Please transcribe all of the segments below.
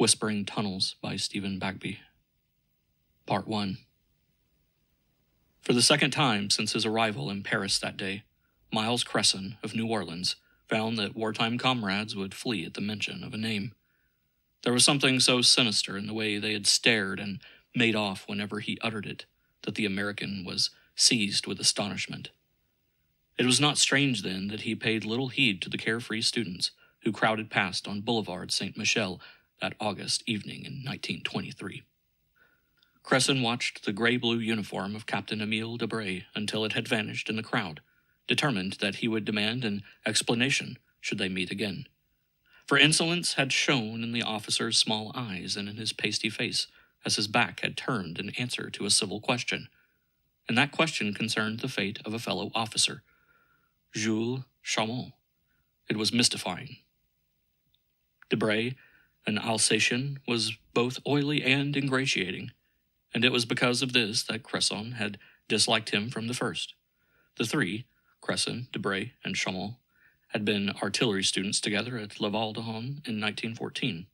Whispering Tunnels by Stephen Bagby. Part 1. For the second time since his arrival in Paris that day, Miles Cresson of New Orleans found that wartime comrades would flee at the mention of a name. There was something so sinister in the way they had stared and made off whenever he uttered it that the American was seized with astonishment. It was not strange, then, that he paid little heed to the carefree students who crowded past on Boulevard Saint-Michel that August evening in 1923. Cresson watched the gray-blue uniform of Captain Emile Debray until it had vanished in the crowd, determined that he would demand an explanation should they meet again. For insolence had shone in the officer's small eyes and in his pasty face as his back had turned in answer to a civil question, and that question concerned the fate of a fellow officer, Jules Chamon. It was mystifying. Debray, an Alsatian, was both oily and ingratiating, and it was because of this that Cresson had disliked him from the first. The three, Cresson, Debray, and Chamon, had been artillery students together at Littlejohn in 1914.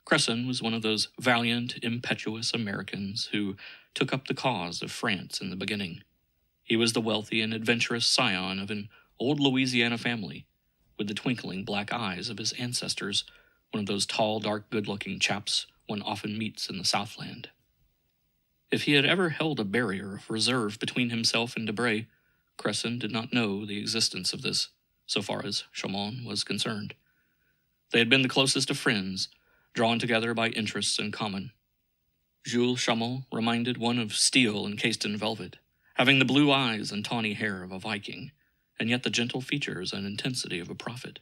Cresson was one of those valiant, impetuous Americans who took up the cause of France in the beginning. He was the wealthy and adventurous scion of an old Louisiana family, with the twinkling black eyes of his ancestors, one of those tall, dark, good-looking chaps one often meets in the Southland. If he had ever held a barrier of reserve between himself and Debray, Cresson did not know the existence of this, so far as Chamon was concerned. They had been the closest of friends, drawn together by interests in common. Jules Chamon reminded one of steel encased in velvet, having the blue eyes and tawny hair of a Viking, and yet the gentle features and intensity of a prophet.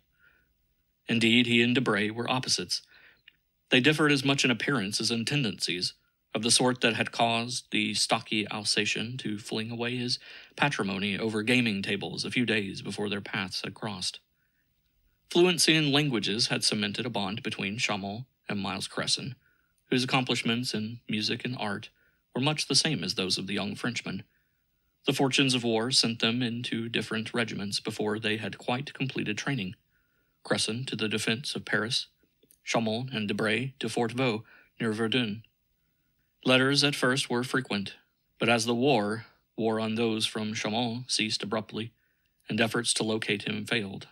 Indeed, he and Debray were opposites. They differed as much in appearance as in tendencies, of the sort that had caused the stocky Alsatian to fling away his patrimony over gaming tables a few days before their paths had crossed. Fluency in languages had cemented a bond between Chamon and Miles Cresson, whose accomplishments in music and art were much the same as those of the young Frenchman. The fortunes of war sent them into different regiments before they had quite completed training. Cresson to the defense of Paris, Chamon and Debray to Fort Vaux near Verdun. Letters at first were frequent, but as the war on those from Chamon ceased abruptly, and efforts to locate him failed.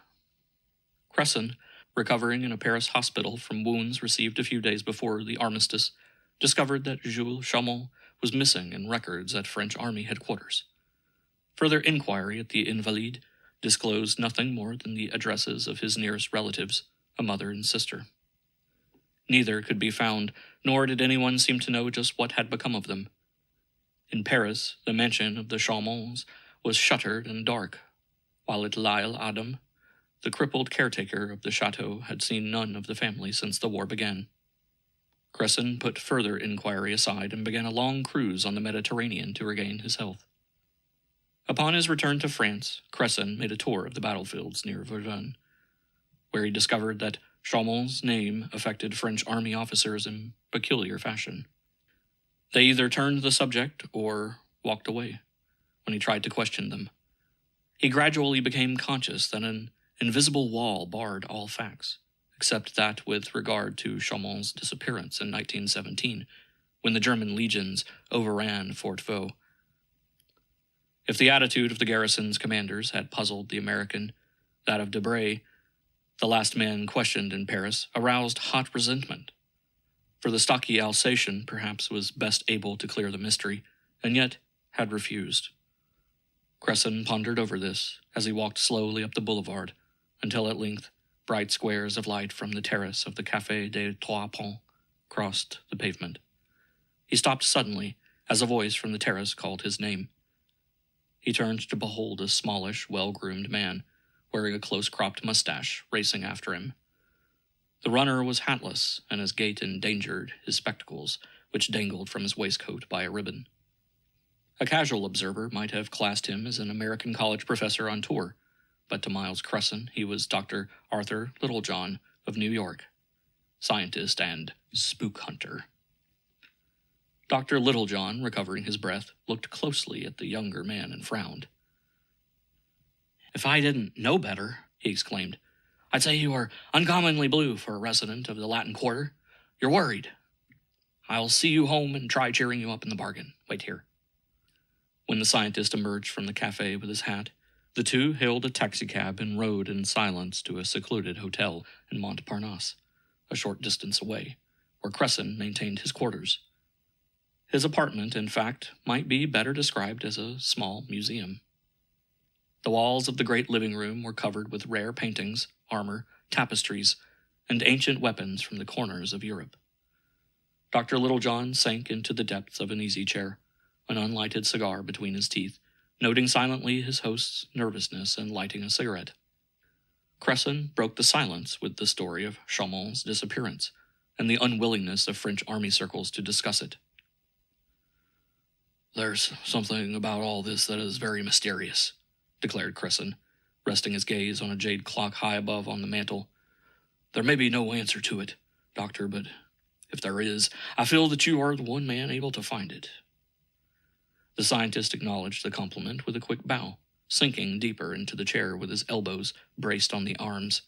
Cresson, recovering in a Paris hospital from wounds received a few days before the armistice, discovered that Jules Chamon was missing in records at French Army headquarters. Further inquiry at the Invalides disclosed nothing more than the addresses of his nearest relatives, a mother and sister. Neither could be found, nor did anyone seem to know just what had become of them. In Paris, the mansion of the Chamons was shuttered and dark, while at L'Isle Adam, the crippled caretaker of the chateau had seen none of the family since the war began. Cresson put further inquiry aside and began a long cruise on the Mediterranean to regain his health. Upon his return to France, Cresson made a tour of the battlefields near Verdun, where he discovered that Chamon's name affected French army officers in peculiar fashion. They either turned the subject or walked away when he tried to question them. He gradually became conscious that an invisible wall barred all facts, except that with regard to Chamon's disappearance in 1917, when the German legions overran Fort Vaux. If the attitude of the garrison's commanders had puzzled the American, that of Debray, the last man questioned in Paris, aroused hot resentment. For the stocky Alsatian, perhaps, was best able to clear the mystery, and yet had refused. Cresson pondered over this as he walked slowly up the boulevard, until at length bright squares of light from the terrace of the Café des Trois Ponts crossed the pavement. He stopped suddenly as a voice from the terrace called his name. He turned to behold a smallish, well-groomed man, wearing a close-cropped mustache, racing after him. The runner was hatless, and his gait endangered his spectacles, which dangled from his waistcoat by a ribbon. A casual observer might have classed him as an American college professor on tour, but to Miles Cresson he was Dr. Arthur Littlejohn of New York, scientist and spook hunter. Dr. Littlejohn, recovering his breath, looked closely at the younger man and frowned. "If I didn't know better," he exclaimed, "I'd say you are uncommonly blue for a resident of the Latin Quarter. You're worried. I'll see you home and try cheering you up in the bargain. Wait here." When the scientist emerged from the cafe with his hat, the two hailed a taxicab and rode in silence to a secluded hotel in Montparnasse, a short distance away, where Cresson maintained his quarters. His apartment, in fact, might be better described as a small museum. The walls of the great living room were covered with rare paintings, armor, tapestries, and ancient weapons from the corners of Europe. Dr. Littlejohn sank into the depths of an easy chair, an unlighted cigar between his teeth, noting silently his host's nervousness and lighting a cigarette. Cresson broke the silence with the story of Chaumont's disappearance and the unwillingness of French army circles to discuss it. "There's something about all this that is very mysterious," declared Cresson, resting his gaze on a jade clock high above on the mantel. "There may be no answer to it, Doctor, but if there is, I feel that you are the one man able to find it." The scientist acknowledged the compliment with a quick bow, sinking deeper into the chair with his elbows braced on the arms,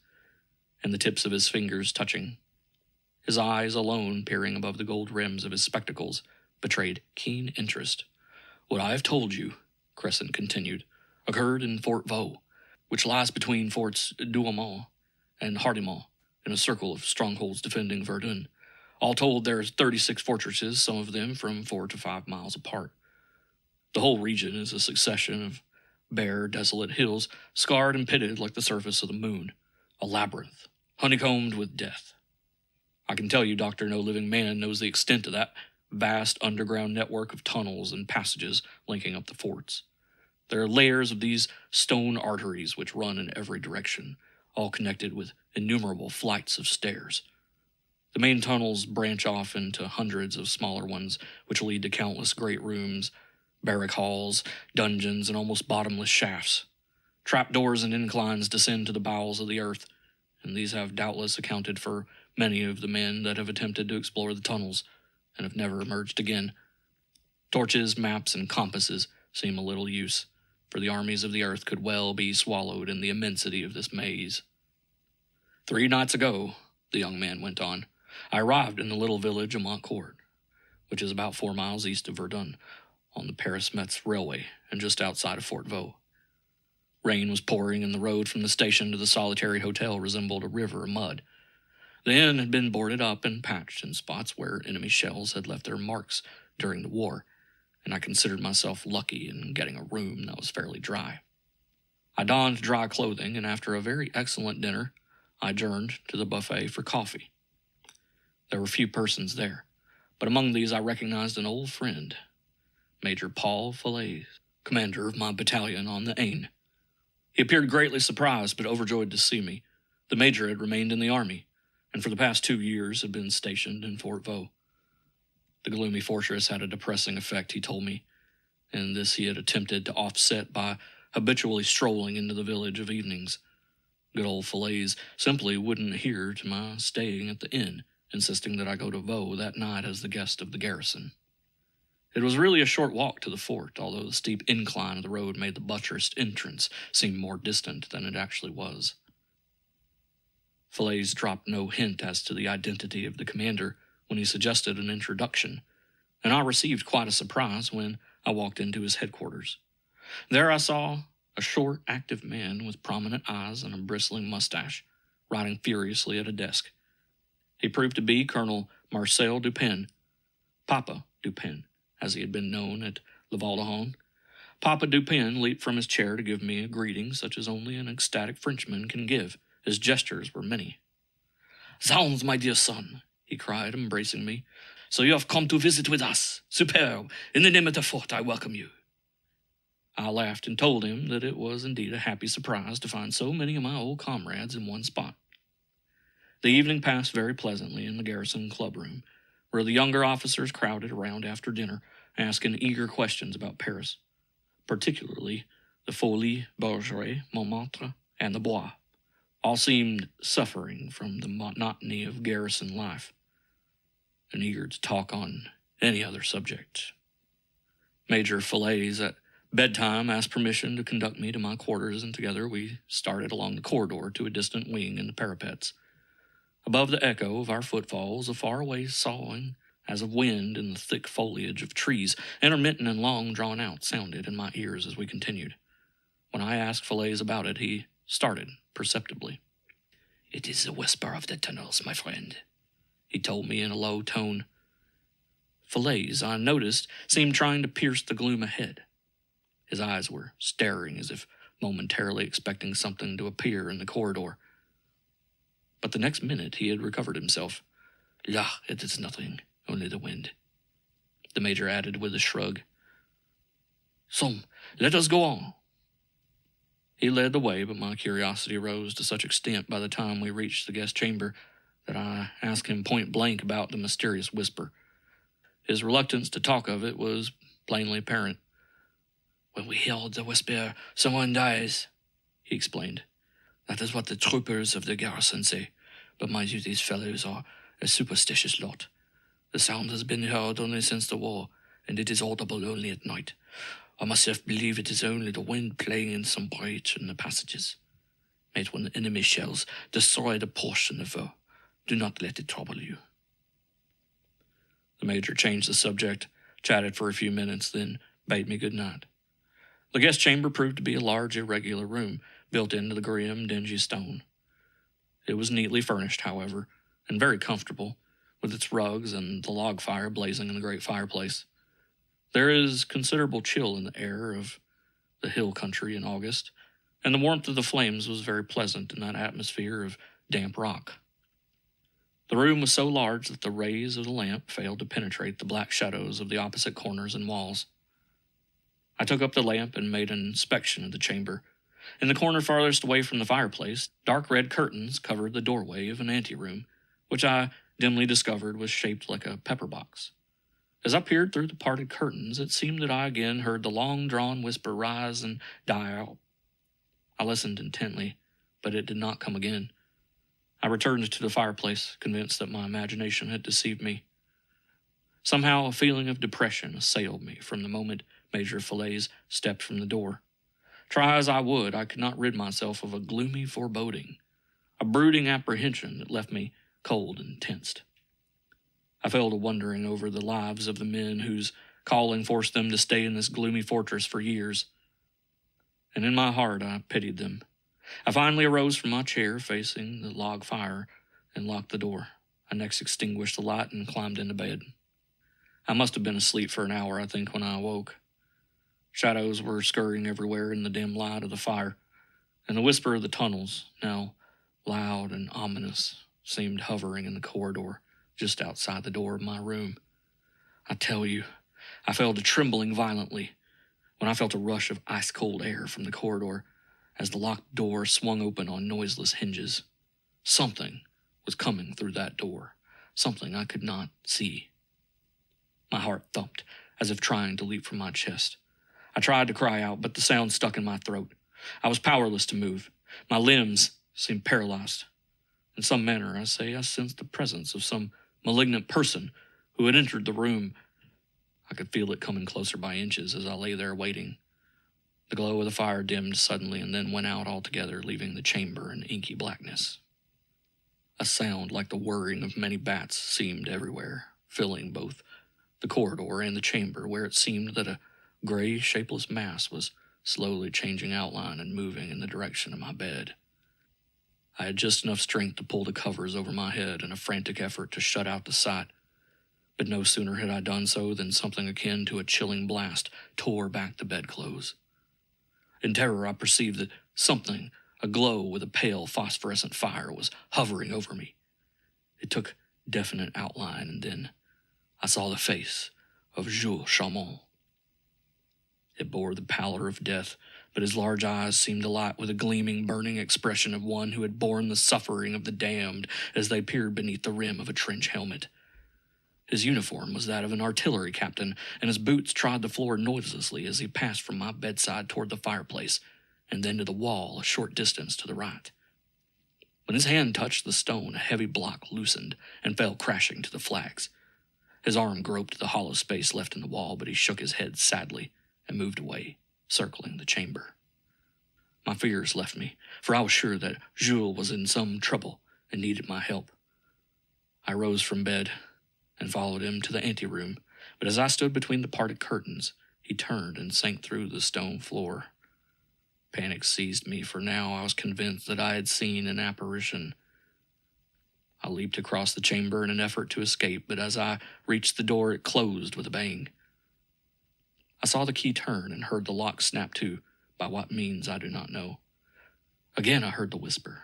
and the tips of his fingers touching. His eyes alone, peering above the gold rims of his spectacles, betrayed keen interest. "What I have told you," Cresson continued, "occurred in Fort Vaux, which lies between Forts Douaumont and Hardimont, in a circle of strongholds defending Verdun. All told, there are 36 fortresses, some of them from 4 to 5 miles apart. The whole region is a succession of bare, desolate hills, scarred and pitted like the surface of the moon, a labyrinth, honeycombed with death. I can tell you, Doctor, no living man knows the extent of that vast underground network of tunnels and passages linking up the forts. There are layers of these stone arteries which run in every direction, all connected with innumerable flights of stairs. The main tunnels branch off into hundreds of smaller ones, which lead to countless great rooms, barrack halls, dungeons, and almost bottomless shafts. Trapdoors and inclines descend to the bowels of the earth, and these have doubtless accounted for many of the men that have attempted to explore the tunnels and have never emerged again. Torches, maps, and compasses seem of little use, for the armies of the earth could well be swallowed in the immensity of this maze. 3 nights ago," the young man went on, "I arrived in the little village of Montcourt, which is about 4 miles east of Verdun, on the Paris-Metz railway and just outside of Fort Vaux. Rain was pouring, and the road from the station to the solitary hotel resembled a river of mud. The inn had been boarded up and patched in spots where enemy shells had left their marks during the war, and I considered myself lucky in getting a room that was fairly dry. I donned dry clothing, and after a very excellent dinner, I adjourned to the buffet for coffee. There were few persons there, but among these I recognized an old friend, Major Paul Falaise, commander of my battalion on the Aisne. He appeared greatly surprised but overjoyed to see me. The major had remained in the army, and for the past 2 years had been stationed in Fort Vaux. The gloomy fortress had a depressing effect, he told me, and this he had attempted to offset by habitually strolling into the village of evenings. Good old Falaise simply wouldn't adhere to my staying at the inn, insisting that I go to Vaux that night as the guest of the garrison. It was really a short walk to the fort, although the steep incline of the road made the buttressed entrance seem more distant than it actually was. Falaise dropped no hint as to the identity of the commander when he suggested an introduction, and I received quite a surprise when I walked into his headquarters. There I saw a short, active man with prominent eyes and a bristling mustache, writing furiously at a desk. He proved to be Colonel Marcel Dupin, Papa Dupin, as he had been known at Littlejohn. Papa Dupin leaped from his chair to give me a greeting such as only an ecstatic Frenchman can give. His gestures were many. "Zounds, my dear son," he cried, embracing me. "So you have come to visit with us. Superb! In the name of the fort, I welcome you." I laughed and told him that it was indeed a happy surprise to find so many of my old comrades in one spot. The evening passed very pleasantly in the garrison clubroom, where the younger officers crowded around after dinner, asking eager questions about Paris, particularly the Folies Bergeret, Montmartre, and the Bois. All seemed suffering from the monotony of garrison life, and eager to talk on any other subject. Major Falaise at bedtime asked permission to conduct me to my quarters, and together we started along the corridor to a distant wing in the parapets. Above the echo of our footfalls, a faraway sawing as of wind in the thick foliage of trees, intermittent and long drawn out, sounded in my ears as we continued. When I asked Falaise about it, he started perceptibly. "It is the whisper of the tunnels, my friend," he told me in a low tone. Falaise, I noticed, seemed trying to pierce the gloom ahead. His eyes were staring as if momentarily expecting something to appear in the corridor. But the next minute he had recovered himself. "La, it is nothing, only the wind," the major added with a shrug. "Some, let us go on." He led the way, but my curiosity rose to such extent by the time we reached the guest chamber that I asked him point blank about the mysterious whisper. His reluctance to talk of it was plainly apparent. "When we hear the whisper, someone dies," he explained. "That is what the troopers of the garrison say, but mind you, these fellows are a superstitious lot. The sound has been heard only since the war, and it is audible only at night. I myself believe it is only the wind playing in some breach in the passages. Mate, when the enemy shells destroy the portion of her, do not let it trouble you." The major changed the subject, chatted for a few minutes, then bade me good night. The guest chamber proved to be a large, irregular room, built into the grim, dingy stone. It was neatly furnished, however, and very comfortable, with its rugs and the log fire blazing in the great fireplace. There is considerable chill in the air of the hill country in August, and the warmth of the flames was very pleasant in that atmosphere of damp rock. The room was so large that the rays of the lamp failed to penetrate the black shadows of the opposite corners and walls. I took up the lamp and made an inspection of the chamber. In the corner farthest away from the fireplace, dark red curtains covered the doorway of an anteroom, which I dimly discovered was shaped like a pepper box. As I peered through the parted curtains, it seemed that I again heard the long-drawn whisper rise and die out. I listened intently, but it did not come again. I returned to the fireplace, convinced that my imagination had deceived me. Somehow a feeling of depression assailed me from the moment Major Falaise stepped from the door. Try as I would, I could not rid myself of a gloomy foreboding, a brooding apprehension that left me cold and tensed. I fell to wondering over the lives of the men whose calling forced them to stay in this gloomy fortress for years, and in my heart I pitied them. I finally arose from my chair facing the log fire and locked the door. I next extinguished the light and climbed into bed. I must have been asleep for an hour, I think, when I awoke. Shadows were scurrying everywhere in the dim light of the fire, and the whisper of the tunnels, now loud and ominous, seemed hovering in the corridor just outside the door of my room. I tell you, I fell to trembling violently when I felt a rush of ice-cold air from the corridor as the locked door swung open on noiseless hinges. Something was coming through that door, something I could not see. My heart thumped, as if trying to leap from my chest. I tried to cry out, but the sound stuck in my throat. I was powerless to move. My limbs seemed paralyzed. In some manner, I sensed the presence of some malignant person who had entered the room. I could feel it coming closer by inches as I lay there waiting. The glow of the fire dimmed suddenly and then went out altogether, leaving the chamber in inky blackness. A sound like the whirring of many bats seemed everywhere, filling both the corridor and the chamber, where it seemed that a gray, shapeless mass was slowly changing outline and moving in the direction of my bed. I had just enough strength to pull the covers over my head in a frantic effort to shut out the sight, but no sooner had I done so than something akin to a chilling blast tore back the bedclothes. In terror, I perceived that something, aglow with a pale phosphorescent fire, was hovering over me. It took definite outline, and then I saw the face of Jules Chamon. It bore the pallor of death, but his large eyes seemed alight with a gleaming, burning expression of one who had borne the suffering of the damned as they peered beneath the rim of a trench helmet. His uniform was that of an artillery captain, and his boots trod the floor noiselessly as he passed from my bedside toward the fireplace, and then to the wall a short distance to the right. When his hand touched the stone, a heavy block loosened and fell crashing to the flags. His arm groped the hollow space left in the wall, but he shook his head sadly and moved away, circling the chamber. My fears left me, for I was sure that Jules was in some trouble and needed my help. I rose from bed and followed him to the anteroom, but as I stood between the parted curtains, he turned and sank through the stone floor. Panic seized me, for now I was convinced that I had seen an apparition. I leaped across the chamber in an effort to escape, but as I reached the door, it closed with a bang. I saw the key turn and heard the lock snap to, by what means I do not know. Again I heard the whisper.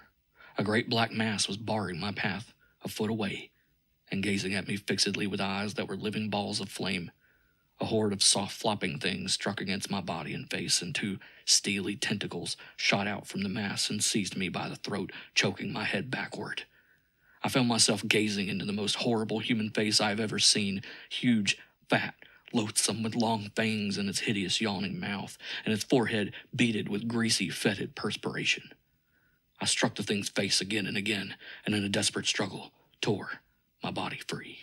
A great black mass was barring my path, a foot away, and gazing at me fixedly with eyes that were living balls of flame. A horde of soft flopping things struck against my body and face, and two steely tentacles shot out from the mass and seized me by the throat, choking my head backward. I found myself gazing into the most horrible human face I have ever seen, huge, fat, loathsome, with long fangs in its hideous yawning mouth, and its forehead beaded with greasy, fetid perspiration. I struck the thing's face again and again, and in a desperate struggle, tore my body free.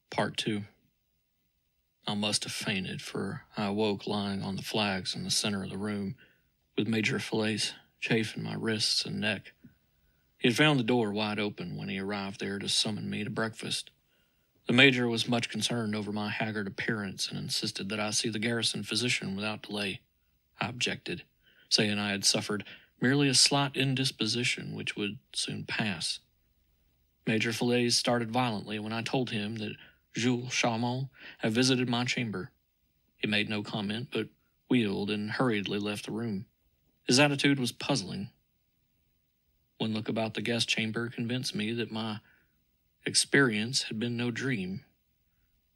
Part 2. I must have fainted, for I awoke lying on the flags in the center of the room, with Major Fillets chafing my wrists and neck. He had found the door wide open when he arrived there to summon me to breakfast. The Major was much concerned over my haggard appearance and insisted that I see the garrison physician without delay. I objected, saying I had suffered merely a slight indisposition which would soon pass. Major Fillets started violently when I told him that Jules Chaumont had visited my chamber. He made no comment, but wheeled and hurriedly left the room. His attitude was puzzling. One look about the guest chamber convinced me that my experience had been no dream.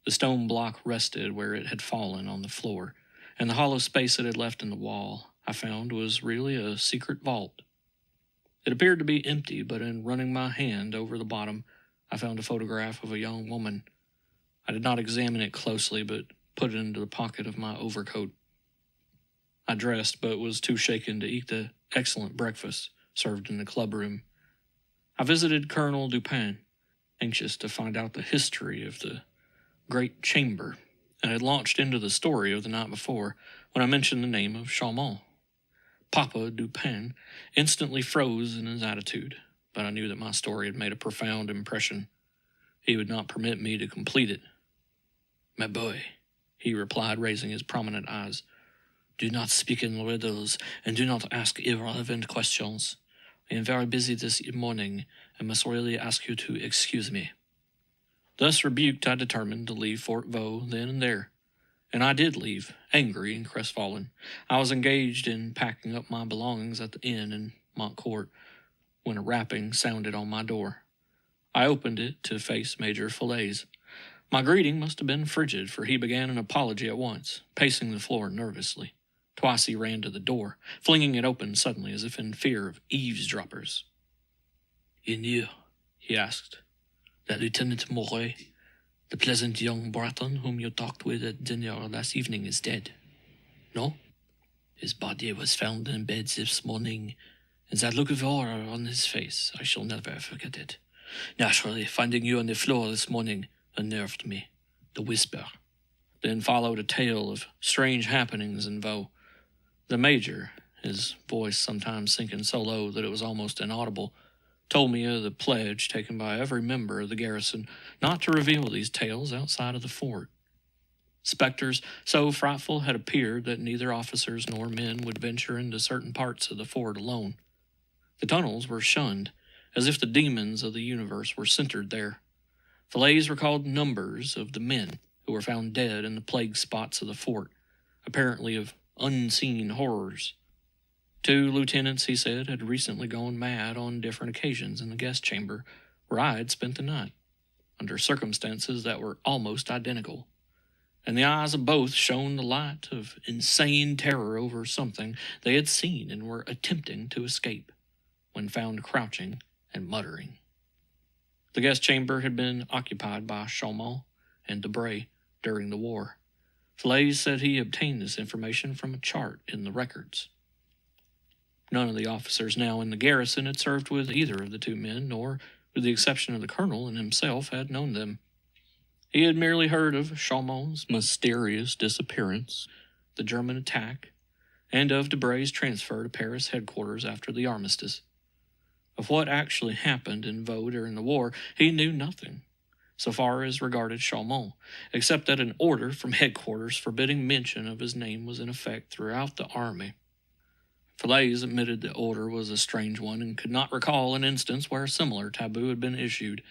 The stone block rested where it had fallen on the floor, and the hollow space it had left in the wall, I found, was really a secret vault. It appeared to be empty, but in running my hand over the bottom, I found a photograph of a young woman. I did not examine it closely, but put it into the pocket of my overcoat. I dressed, but was too shaken to eat the excellent breakfast served in the clubroom. I visited Colonel Dupin, anxious to find out the history of the great chamber, and had launched into the story of the night before when I mentioned the name of Chaumont. Papa Dupin instantly froze in his attitude, but I knew that my story had made a profound impression. He would not permit me to complete it. "My boy," he replied, raising his prominent eyes, "do not speak in riddles, and do not ask irrelevant questions. I am very busy this morning, and must really ask you to excuse me." Thus rebuked, I determined to leave Fort Vaux then and there. And I did leave, angry and crestfallen. I was engaged in packing up my belongings at the inn in Montcourt, when a rapping sounded on my door. I opened it to face Major Fillets. My greeting must have been frigid, for he began an apology at once, pacing the floor nervously. Twice he ran to the door, flinging it open suddenly as if in fear of eavesdroppers. "You knew," he asked, "that Lieutenant Moret, the pleasant young Breton whom you talked with at dinner last evening, is dead? No? His body was found in bed this morning, and that look of horror on his face, I shall never forget it. Naturally, finding you on the floor this morning unnerved me. The whisper." Then followed a tale of strange happenings in Vaux. The Major, his voice sometimes sinking so low that it was almost inaudible, told me of the pledge taken by every member of the garrison not to reveal these tales outside of the fort. Spectres so frightful had appeared that neither officers nor men would venture into certain parts of the fort alone. The tunnels were shunned, as if the demons of the universe were centered there. Fillets recalled numbers of the men who were found dead in the plague spots of the fort, apparently of unseen horrors. 2 lieutenants, he said, had recently gone mad on different occasions in the guest chamber where I had spent the night, under circumstances that were almost identical. And the eyes of both shone the light of insane terror over something they had seen and were attempting to escape, when found crouching and muttering. The guest chamber had been occupied by Chaumont and Debray during the war. Fillets said he obtained this information from a chart in the records. None of the officers now in the garrison had served with either of the 2 men, nor, with the exception of the colonel and himself, had known them. He had merely heard of Chaumont's mysterious disappearance, the German attack, and of Debray's transfer to Paris headquarters after the armistice. Of what actually happened in Vaux during the war, he knew nothing, so far as regarded Chaumont, except that an order from headquarters forbidding mention of his name was in effect throughout the army. Falaise admitted the order was a strange one and could not recall an instance where a similar taboo had been issued.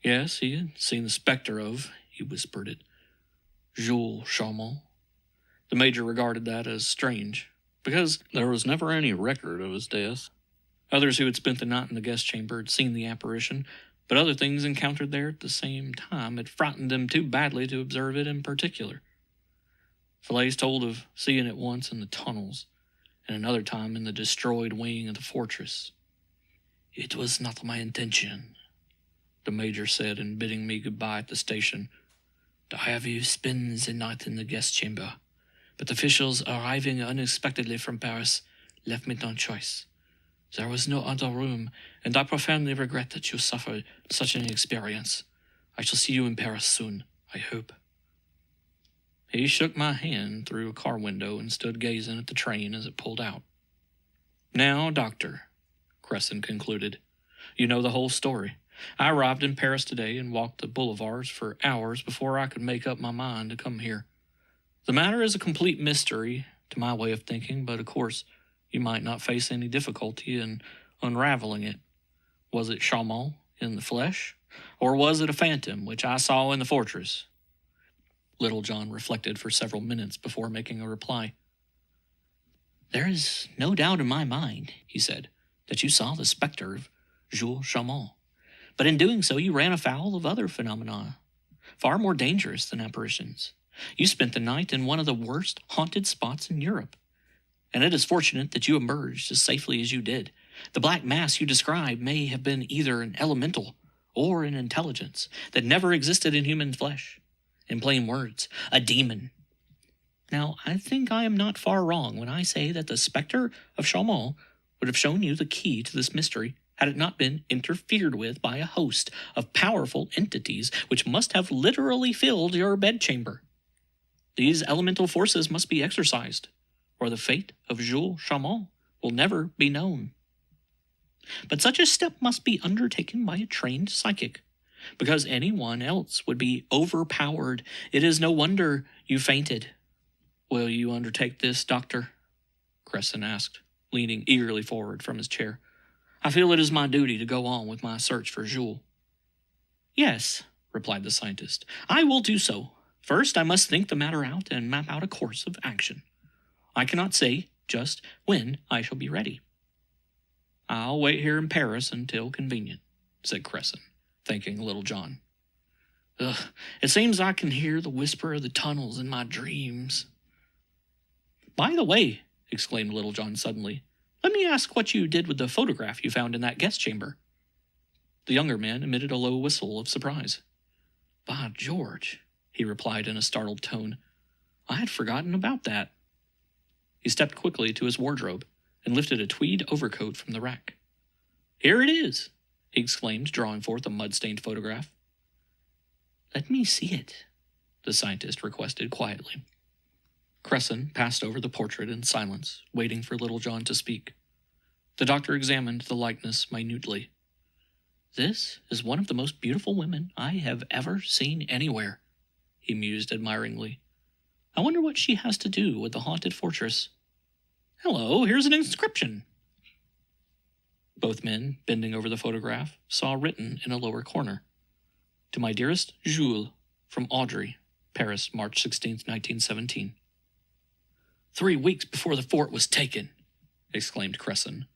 Yes, he had seen the specter of, he whispered it, Jules Chaumont. The major regarded that as strange, because there was never any record of his death. Others who had spent the night in the guest chamber had seen the apparition, but other things encountered there at the same time had frightened them too badly to observe it in particular. Falaise told of seeing it once in the tunnels, and another time in the destroyed wing of the fortress. "It was not my intention," the major said in bidding me goodbye at the station, "to have you spend the night in the guest chamber, but officials arriving unexpectedly from Paris left me no choice. There was no other room, and I profoundly regret that you suffered such an experience. I shall see you in Paris soon, I hope." He shook my hand through a car window and stood gazing at the train as it pulled out. "Now, Doctor," Cresson concluded, "you know the whole story. I arrived in Paris today and walked the boulevards for hours before I could make up my mind to come here. The matter is a complete mystery to my way of thinking, but of course you might not face any difficulty in unraveling it. Was it Chaumont in the flesh, or was it a phantom which I saw in the fortress?" Littlejohn reflected for several minutes before making a reply. "There is no doubt in my mind," he said, "that you saw the specter of Jules Chaumont. But in doing so you ran afoul of other phenomena, far more dangerous than apparitions. You spent the night in one of the worst haunted spots in Europe, and it is fortunate that you emerged as safely as you did. The black mass you describe may have been either an elemental or an intelligence that never existed in human flesh. In plain words, a demon. Now, I think I am not far wrong when I say that the specter of Chaumont would have shown you the key to this mystery had it not been interfered with by a host of powerful entities which must have literally filled your bedchamber. These elemental forces must be exorcised, or the fate of Jules Chaumont will never be known. But such a step must be undertaken by a trained psychic, because anyone else would be overpowered. It is no wonder you fainted." "Will you undertake this, Doctor?" Cresson asked, leaning eagerly forward from his chair. "I feel it is my duty to go on with my search for Jules." "Yes," replied the scientist, "I will do so. First, I must think the matter out and map out a course of action. I cannot say just when I shall be ready." "I'll wait here in Paris until convenient," said Cresson, thanking Littlejohn. "It seems I can hear the whisper of the tunnels in my dreams." "By the way," exclaimed Littlejohn suddenly, "let me ask what you did with the photograph you found in that guest chamber." The younger man emitted a low whistle of surprise. "By George," he replied in a startled tone, "I had forgotten about that." He stepped quickly to his wardrobe and lifted a tweed overcoat from the rack. "Here it is," he exclaimed, drawing forth a mud-stained photograph. "Let me see it," the scientist requested quietly. Cresson passed over the portrait in silence, waiting for Littlejohn to speak. The doctor examined the likeness minutely. "This is one of the most beautiful women I have ever seen anywhere," he mused admiringly. "I wonder what she has to do with the haunted fortress. Hello, here's an inscription." Both men, bending over the photograph, saw written in a lower corner, "To my dearest Jules, from Audrey, Paris, March 16, 1917. 3 weeks before the fort was taken," exclaimed Cresson.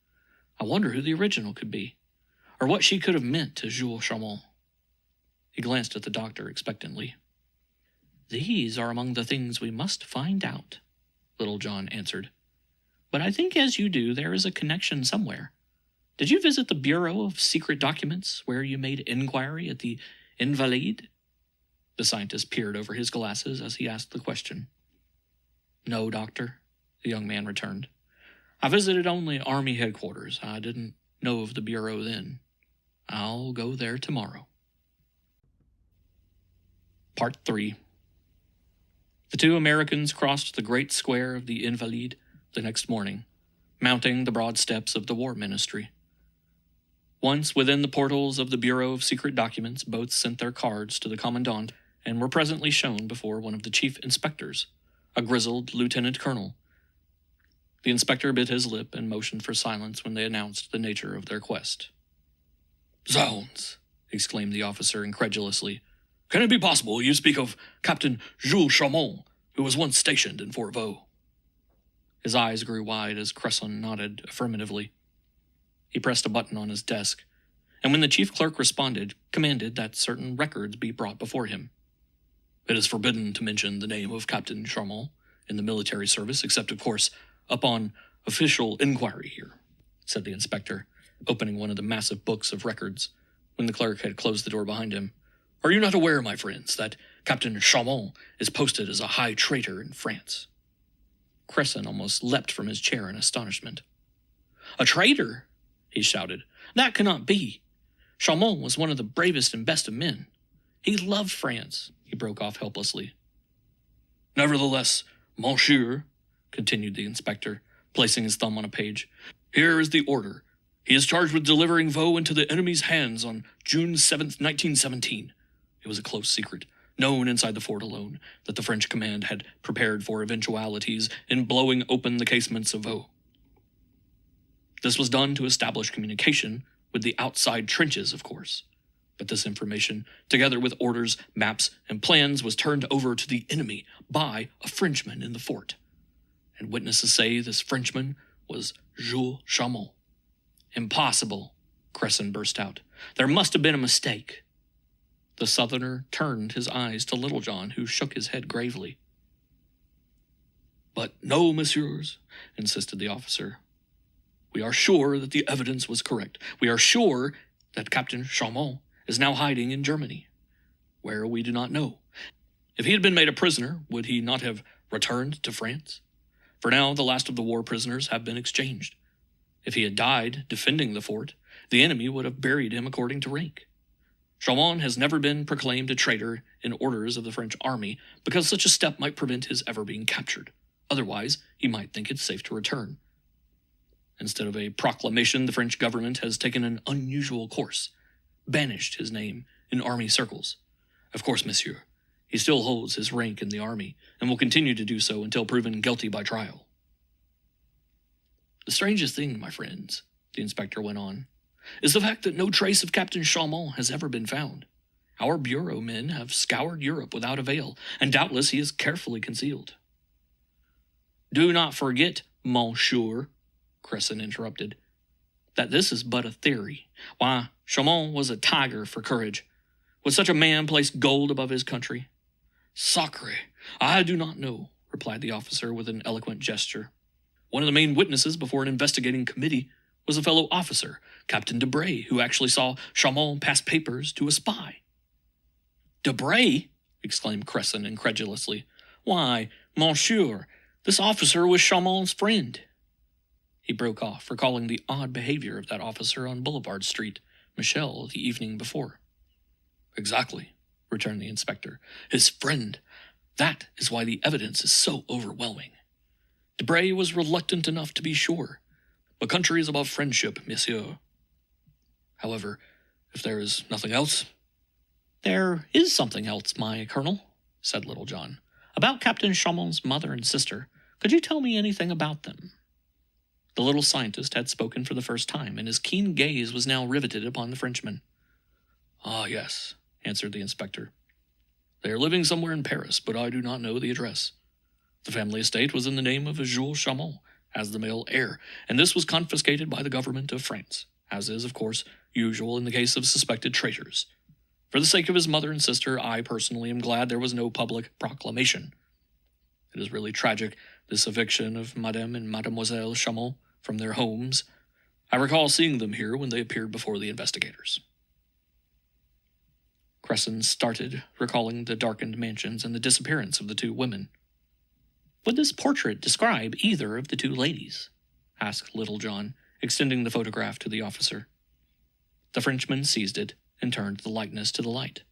"I wonder who the original could be, or what she could have meant to Jules Chaumont." He glanced at the doctor expectantly. "These are among the things we must find out," Littlejohn answered. "But I think as you do, there is a connection somewhere. Did you visit the Bureau of Secret Documents, where you made inquiry at the Invalides?" The scientist peered over his glasses as he asked the question. "No, Doctor," the young man returned. "I visited only Army headquarters. I didn't know of the Bureau then. I'll go there tomorrow." Part 3. The two Americans crossed the great square of the Invalides the next morning, mounting the broad steps of the War Ministry. Once within the portals of the Bureau of Secret Documents, both sent their cards to the commandant and were presently shown before one of the chief inspectors, a grizzled lieutenant colonel. The inspector bit his lip and motioned for silence when they announced the nature of their quest. "Zounds!" exclaimed the officer incredulously. "Can it be possible you speak of Captain Jules Chamont, who was once stationed in Fort Vaux?" His eyes grew wide as Cresson nodded affirmatively. He pressed a button on his desk, and when the chief clerk responded, commanded that certain records be brought before him. "It is forbidden to mention the name of Captain Chamont in the military service, except, of course, upon official inquiry here," said the inspector, opening one of the massive books of records, when the clerk had closed the door behind him. "Are you not aware, my friends, that Captain Chamont is posted as a high traitor in France?" Cresson almost leapt from his chair in astonishment. "A traitor?" he shouted. "That cannot be. Chamont was one of the bravest and best of men. He loved France," he broke off helplessly. "Nevertheless, monsieur," continued the inspector, placing his thumb on a page, "here is the order. He is charged with delivering Vaux into the enemy's hands on June 7th, 1917. It was a close secret, known inside the fort alone, that the French command had prepared for eventualities in blowing open the casements of Vaux. This was done to establish communication with the outside trenches, of course. But this information, together with orders, maps, and plans, was turned over to the enemy by a Frenchman in the fort. And witnesses say this Frenchman was Jules Chamont." "Impossible," Cresson burst out. "There must have been a mistake." The Southerner turned his eyes to Littlejohn, who shook his head gravely. "But no, messieurs," insisted the officer. "We are sure that the evidence was correct. We are sure that Captain Chamont is now hiding in Germany. Where we do not know. If he had been made a prisoner, would he not have returned to France? For now the last of the war prisoners have been exchanged. If he had died defending the fort, the enemy would have buried him according to rank. Chamont has never been proclaimed a traitor in orders of the French army, because such a step might prevent his ever being captured. Otherwise, he might think it safe to return. Instead of a proclamation, the French government has taken an unusual course, banished his name in army circles. Of course, monsieur, he still holds his rank in the army, and will continue to do so until proven guilty by trial." "The strangest thing, my friends," the inspector went on, "is the fact that no trace of Captain Chamont has ever been found. Our bureau men have scoured Europe without avail, and doubtless he is carefully concealed." "Do not forget, monsieur," Cresson interrupted, "that this is but a theory. Why, Chamont was a tiger for courage. Would such a man place gold above his country?" "Sacre, I do not know," replied the officer with an eloquent gesture. "One of the main witnesses before an investigating committee was a fellow officer, Captain Debray, who actually saw Chamont pass papers to a spy." "Debray?" exclaimed Cresson incredulously. "Why, monsieur, this officer was Chamont's friend." He broke off, recalling the odd behavior of that officer on Boulevard Street, Michel, the evening before. "Exactly," returned the inspector. "His friend. That is why the evidence is so overwhelming. Debray was reluctant enough to be sure, but country is above friendship, monsieur. However, if there is nothing else—" "There is something else, my colonel," said Littlejohn. "About Captain Chamont's mother and sister. Could you tell me anything about them?" The little scientist had spoken for the first time, and his keen gaze was now riveted upon the Frenchman. "Ah, yes," answered the inspector. "They are living somewhere in Paris, but I do not know the address. The family estate was in the name of Jules Chamont as the male heir, and this was confiscated by the government of France, as is, of course, usual in the case of suspected traitors. For the sake of his mother and sister, I personally am glad there was no public proclamation. It is really tragic, this eviction of Madame and Mademoiselle Chamont from their homes. I recall seeing them here when they appeared before the investigators." Cresson started, recalling the darkened mansions and the disappearance of the two women. "Would this portrait describe either of the two ladies?" asked Littlejohn, extending the photograph to the officer. The Frenchman seized it and turned the likeness to the light.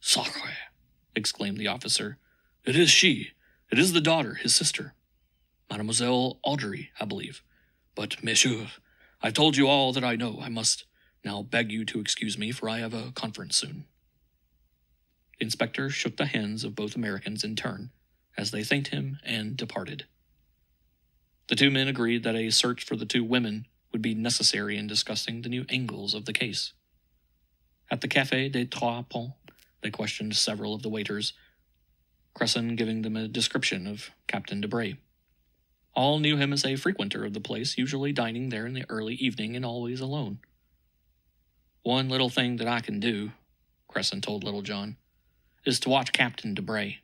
"Sacre!" exclaimed the officer. "It is she. It is the daughter, his sister. Mademoiselle Audrey, I believe. But, messieurs, I've told you all that I know. I must Now beg you to excuse me, for I have a conference soon." The inspector shook the hands of both Americans in turn, as they thanked him and departed. The two men agreed that a search for the two women would be necessary in discussing the new angles of the case. At the Café des Trois Ponts, they questioned several of the waiters, Cresson giving them a description of Captain Debray. All knew him as a frequenter of the place, usually dining there in the early evening and always alone. "One little thing that I can do," Cresson told Littlejohn, "is to watch Captain Debray.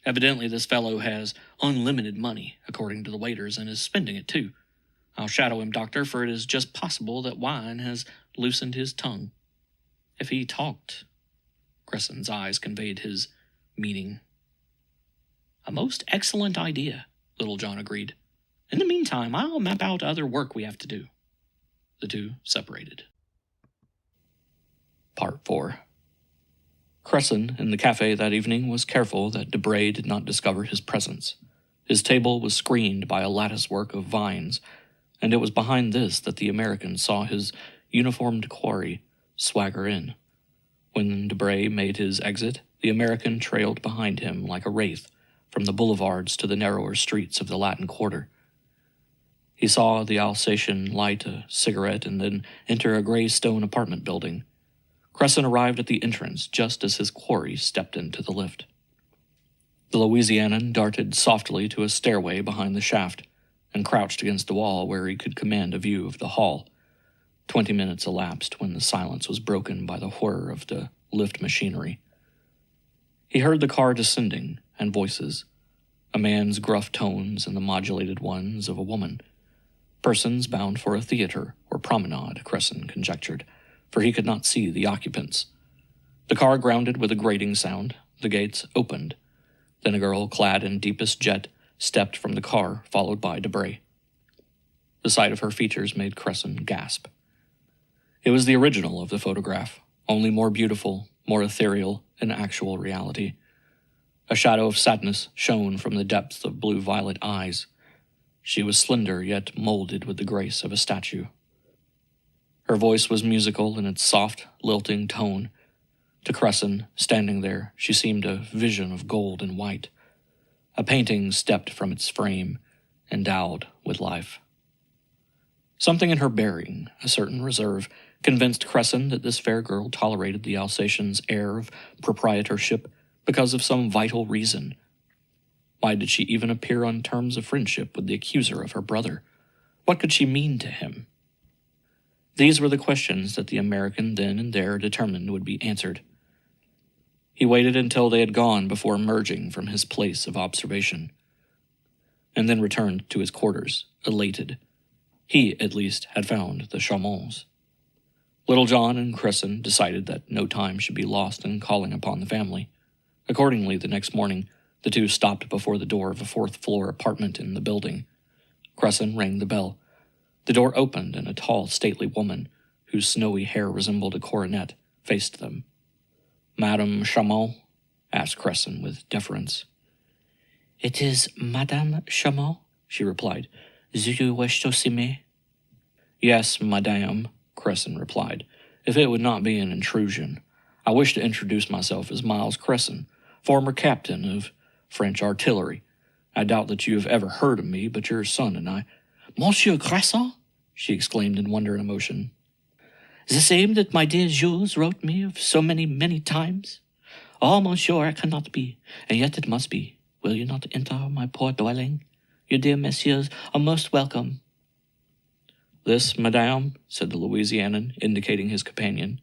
Evidently this fellow has unlimited money, according to the waiters, and is spending it too. I'll shadow him, Doctor, for it is just possible that wine has loosened his tongue. If he talked—" Cresson's eyes conveyed his meaning. "A most excellent idea," Littlejohn agreed. "In the meantime, I'll map out other work we have to do." The two separated. Part 4. Cresson, in the cafe that evening, was careful that Debray did not discover his presence. His table was screened by a lattice-work of vines, and it was behind this that the American saw his uniformed quarry swagger in. When Debray made his exit, the American trailed behind him like a wraith from the boulevards to the narrower streets of the Latin Quarter. He saw the Alsatian light a cigarette and then enter a gray stone apartment building. Cresson arrived at the entrance just as his quarry stepped into the lift. The Louisianan darted softly to a stairway behind the shaft and crouched against the wall where he could command a view of the hall. 20 minutes elapsed when the silence was broken by the whir of the lift machinery. He heard the car descending and voices, a man's gruff tones and the modulated ones of a woman. Persons bound for a theater or promenade, Cresson conjectured, for he could not see the occupants. The car grounded with a grating sound. The gates opened. Then a girl clad in deepest jet stepped from the car, followed by Debray. The sight of her features made Cresson gasp. It was the original of the photograph, only more beautiful, more ethereal in actual reality. A shadow of sadness shone from the depths of blue-violet eyes. She was slender, yet molded with the grace of a statue. Her voice was musical in its soft, lilting tone. To Cresson, standing there, she seemed a vision of gold and white. A painting stepped from its frame, endowed with life. Something in her bearing, a certain reserve, convinced Cresson that this fair girl tolerated the Alsatian's air of proprietorship because of some vital reason. Why did she even appear on terms of friendship with the accuser of her brother? What could she mean to him? These were the questions that the American then and there determined would be answered. He waited until they had gone before emerging from his place of observation, and then returned to his quarters, elated. He, at least, had found the Chaumons. Littlejohn and Cresson decided that no time should be lost in calling upon the family. Accordingly, the next morning, the two stopped before the door of a fourth-floor apartment in the building. Cresson rang the bell. The door opened, and a tall, stately woman, whose snowy hair resembled a coronet, faced them. "Madame Chaumont?" asked Cresson with deference. "It is Madame Chaumont," she replied. "Do you wish to see me?" "Yes, madame," Cresson replied, "if it would not be an intrusion. I wish to introduce myself as Miles Cresson, former captain of French artillery. I doubt that you have ever heard of me, but your son and I—" "Monsieur Cresson?" she exclaimed in wonder and emotion. "The same that my dear Jules wrote me of so many, many times? Oh, monsieur, it cannot be, and yet it must be. Will you not enter my poor dwelling? You dear messieurs are most welcome." "This, madame," said the Louisianan, indicating his companion,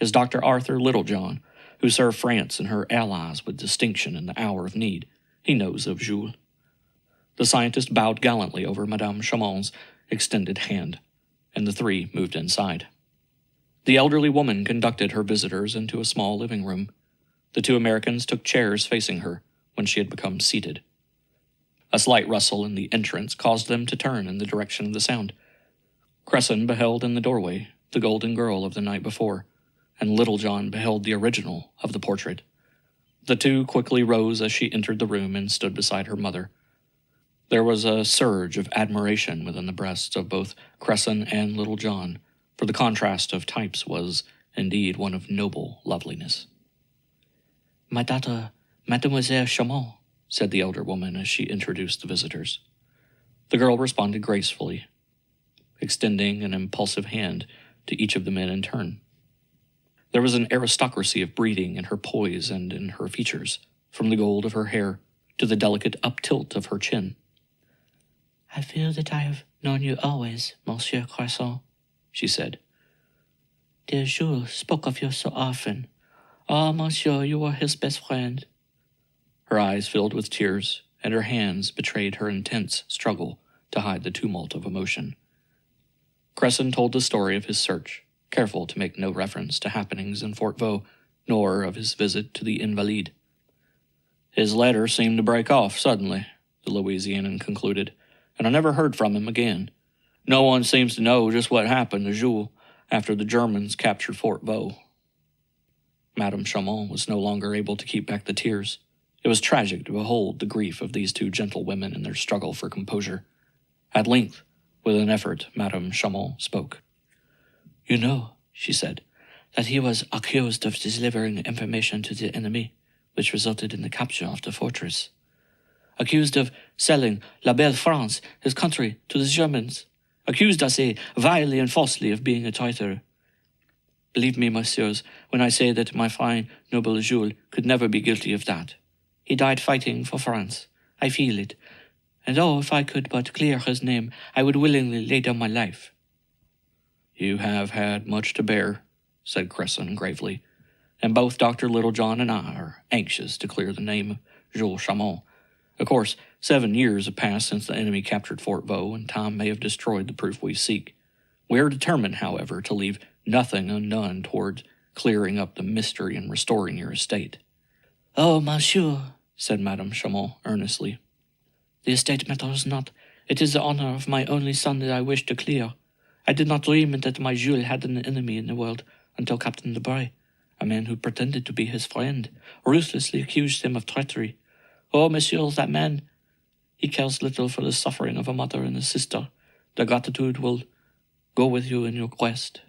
"is Dr. Arthur Littlejohn, who served France and her allies with distinction in the hour of need. He knows of Jules." The scientist bowed gallantly over Madame Chaumont's extended hand, and the three moved inside. The elderly woman conducted her visitors into a small living room. The two Americans took chairs facing her when she had become seated. A slight rustle in the entrance caused them to turn in the direction of the sound. Cresson beheld in the doorway the golden girl of the night before, and Littlejohn beheld the original of the portrait. The two quickly rose as she entered the room and stood beside her mother. There was a surge of admiration within the breasts of both Cresson and Littlejohn for the contrast of types was, indeed, one of noble loveliness. "My daughter, Mademoiselle Chamon," said the elder woman as she introduced the visitors. The girl responded gracefully, extending an impulsive hand to each of the men in turn. There was an aristocracy of breeding in her poise and in her features, from the gold of her hair to the delicate up-tilt of her chin. "I feel that I have known you always, Monsieur Croissant," she said. "Dear Jules spoke of you so often. Oh, monsieur, you were his best friend." Her eyes filled with tears, and her hands betrayed her intense struggle to hide the tumult of emotion. Cresson told the story of his search, careful to make no reference to happenings in Fort Vaux, nor of his visit to the Invalides. "His letter seemed to break off suddenly," the Louisianian concluded, "and I never heard from him again. No one seems to know just what happened to Jules after the Germans captured Fort Vaux." Madame Chamon was no longer able to keep back the tears. It was tragic to behold the grief of these two gentle women in their struggle for composure. At length, with an effort, Madame Chamon spoke. "You know," she said, "that he was accused of delivering information to the enemy, which resulted in the capture of the fortress. Accused of selling La Belle France, his country, to the Germans. Accused, I say, vilely and falsely of being a traitor. Believe me, messieurs, when I say that my fine, noble Jules could never be guilty of that. He died fighting for France. I feel it. And oh, if I could but clear his name, I would willingly lay down my life." "You have had much to bear," said Cresson gravely, "and both Dr. Littlejohn and I are anxious to clear the name of Jules Chamon. Of course, 7 years have passed since the enemy captured Fort Vaux, and time may have destroyed the proof we seek. We are determined, however, to leave nothing undone toward clearing up the mystery and restoring your estate." "Oh, monsieur," said Madame Chamon earnestly, "the estate matters not. It is the honor of my only son that I wish to clear. I did not dream that my Jules had an enemy in the world until Captain Debray, a man who pretended to be his friend, ruthlessly accused him of treachery. Oh, monsieur, that man, he cares little for the suffering of a mother and a sister. The gratitude will go with you in your quest."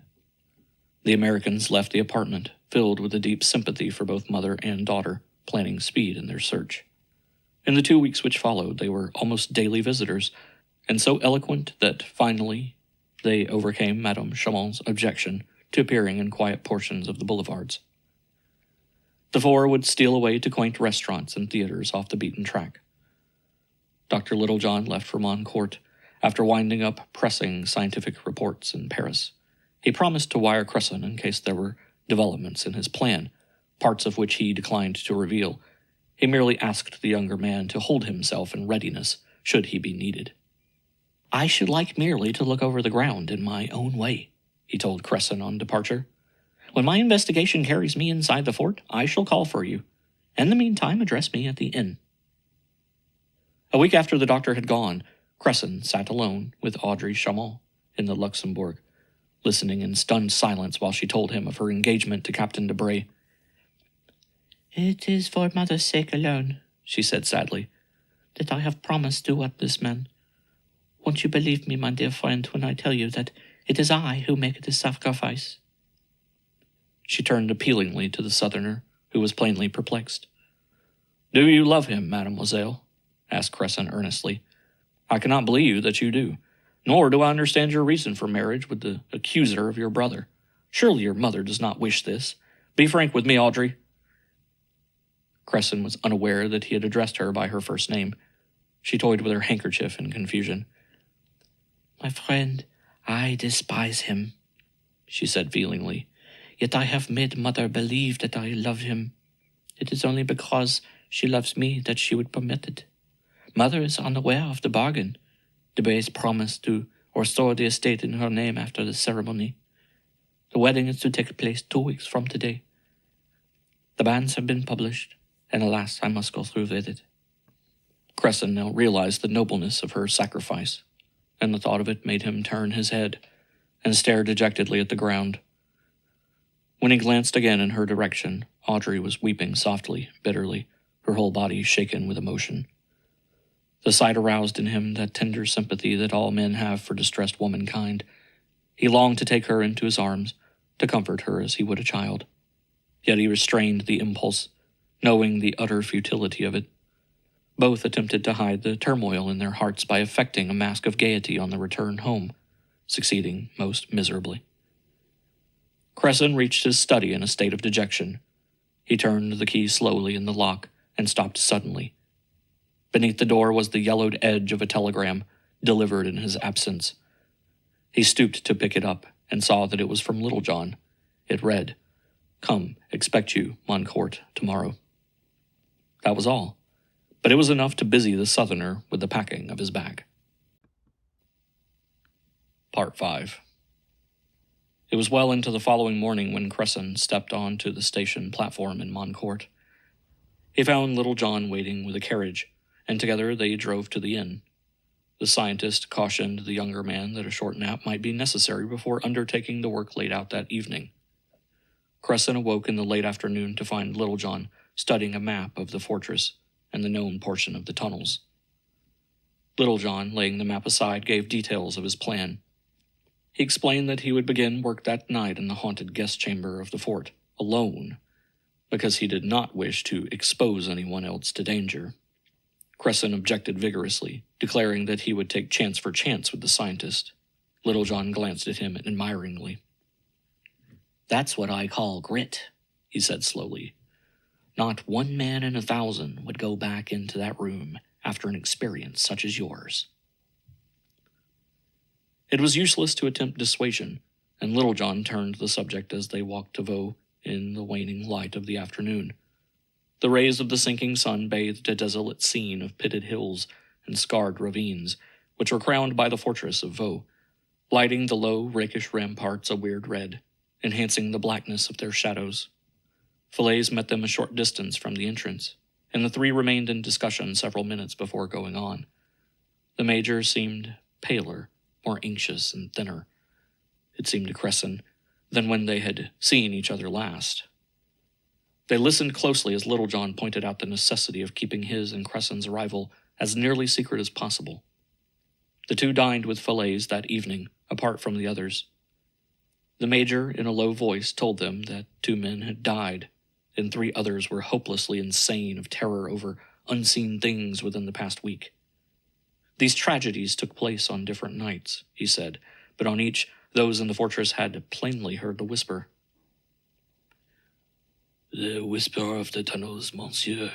The Americans left the apartment, filled with a deep sympathy for both mother and daughter, planning speed in their search. In the 2 weeks which followed, they were almost daily visitors, and so eloquent that, finally, they overcame Madame Chamon's objection to appearing in quiet portions of the boulevards. The four would steal away to quaint restaurants and theaters off the beaten track. Dr. Littlejohn left Vermont Court after winding up pressing scientific reports in Paris. He promised to wire Cresson in case there were developments in his plan, parts of which he declined to reveal. He merely asked the younger man to hold himself in readiness should he be needed. "I should like merely to look over the ground in my own way," he told Cresson on departure. "When my investigation carries me inside the fort, I shall call for you. In the meantime, address me at the inn." A week after the doctor had gone, Cresson sat alone with Audrey Chamon in the Luxembourg, listening in stunned silence while she told him of her engagement to Captain Debray. "It is for mother's sake alone," she said sadly, "that I have promised to wed this man. Won't you believe me, my dear friend, when I tell you that it is I who make the sacrifice?" She turned appealingly to the Southerner, who was plainly perplexed. "Do you love him, mademoiselle?" asked Cresson earnestly. "I cannot believe that you do, nor do I understand your reason for marriage with the accuser of your brother. Surely your mother does not wish this. Be frank with me, Audrey." Cresson was unaware that he had addressed her by her first name. She toyed with her handkerchief in confusion. "My friend, I despise him," she said feelingly. "Yet I have made mother believe that I love him. It is only because she loves me that she would permit it. Mother is unaware of the bargain. Debray's promise to restore the estate in her name after the ceremony. The wedding is to take place 2 weeks from today. The banns have been published, and alas, I must go through with it." Cresson now realized the nobleness of her sacrifice, and the thought of it made him turn his head and stare dejectedly at the ground. When he glanced again in her direction, Audrey was weeping softly, bitterly, her whole body shaken with emotion. The sight aroused in him that tender sympathy that all men have for distressed womankind. He longed to take her into his arms, to comfort her as he would a child. Yet he restrained the impulse, knowing the utter futility of it. Both attempted to hide the turmoil in their hearts by affecting a mask of gaiety on the return home, succeeding most miserably. Cresson reached his study in a state of dejection. He turned the key slowly in the lock and stopped suddenly. Beneath the door was the yellowed edge of a telegram, delivered in his absence. He stooped to pick it up and saw that it was from Littlejohn. It read, "Come, expect you, Moncourt, tomorrow." That was all, but it was enough to busy the Southerner with the packing of his bag. Part 5. It was well into the following morning when Cresson stepped onto the station platform in Moncourt. He found Littlejohn waiting with a carriage, and together they drove to the inn. The scientist cautioned the younger man that a short nap might be necessary before undertaking the work laid out that evening. Cresson awoke in the late afternoon to find Littlejohn studying a map of the fortress and the known portion of the tunnels. Littlejohn, laying the map aside, gave details of his plan. He explained that he would begin work that night in the haunted guest chamber of the fort, alone, because he did not wish to expose anyone else to danger. Cresson objected vigorously, declaring that he would take chance for chance with the scientist. Littlejohn glanced at him admiringly. "That's what I call grit," he said slowly. "Not one man in 1,000 would go back into that room after an experience such as yours." It was useless to attempt dissuasion, and Littlejohn turned the subject as they walked to Vaux in the waning light of the afternoon. The rays of the sinking sun bathed a desolate scene of pitted hills and scarred ravines, which were crowned by the fortress of Vaux, lighting the low, rakish ramparts a weird red, enhancing the blackness of their shadows. Falaise met them a short distance from the entrance, and the three remained in discussion several minutes before going on. The major seemed paler, more anxious and thinner, it seemed to Cresson, than when they had seen each other last. They listened closely as Littlejohn pointed out the necessity of keeping his and Cresson's arrival as nearly secret as possible. The two dined with Falaise that evening, apart from the others. The major, in a low voice, told them that 2 men had died, and 3 others were hopelessly insane of terror over unseen things within the past week. These tragedies took place on different nights, he said, but on each, those in the fortress had plainly heard the whisper. "The whisper of the tunnels, monsieur,"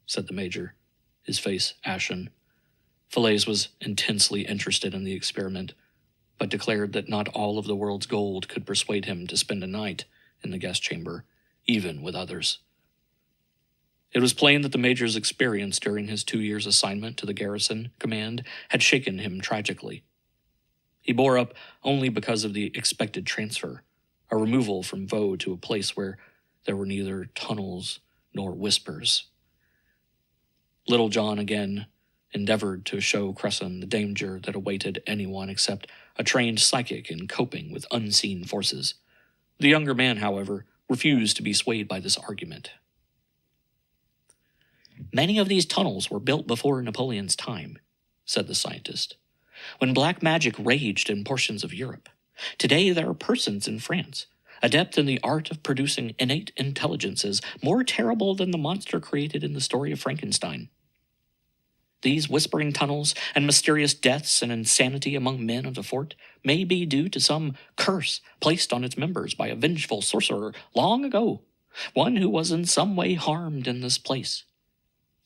said the major, his face ashen. Falaise was intensely interested in the experiment, but declared that not all of the world's gold could persuade him to spend a night in the guest chamber, even with others. It was plain that the major's experience during his 2 years' assignment to the garrison command had shaken him tragically. He bore up only because of the expected transfer, a removal from Vaux to a place where there were neither tunnels nor whispers. Littlejohn again endeavored to show Cresson the danger that awaited anyone except a trained psychic in coping with unseen forces. The younger man, however, refused to be swayed by this argument. "Many of these tunnels were built before Napoleon's time," said the scientist, "when black magic raged in portions of Europe. Today there are persons in France, adept in the art of producing innate intelligences more terrible than the monster created in the story of Frankenstein. These whispering tunnels and mysterious deaths and insanity among men of the fort may be due to some curse placed on its members by a vengeful sorcerer long ago, one who was in some way harmed in this place.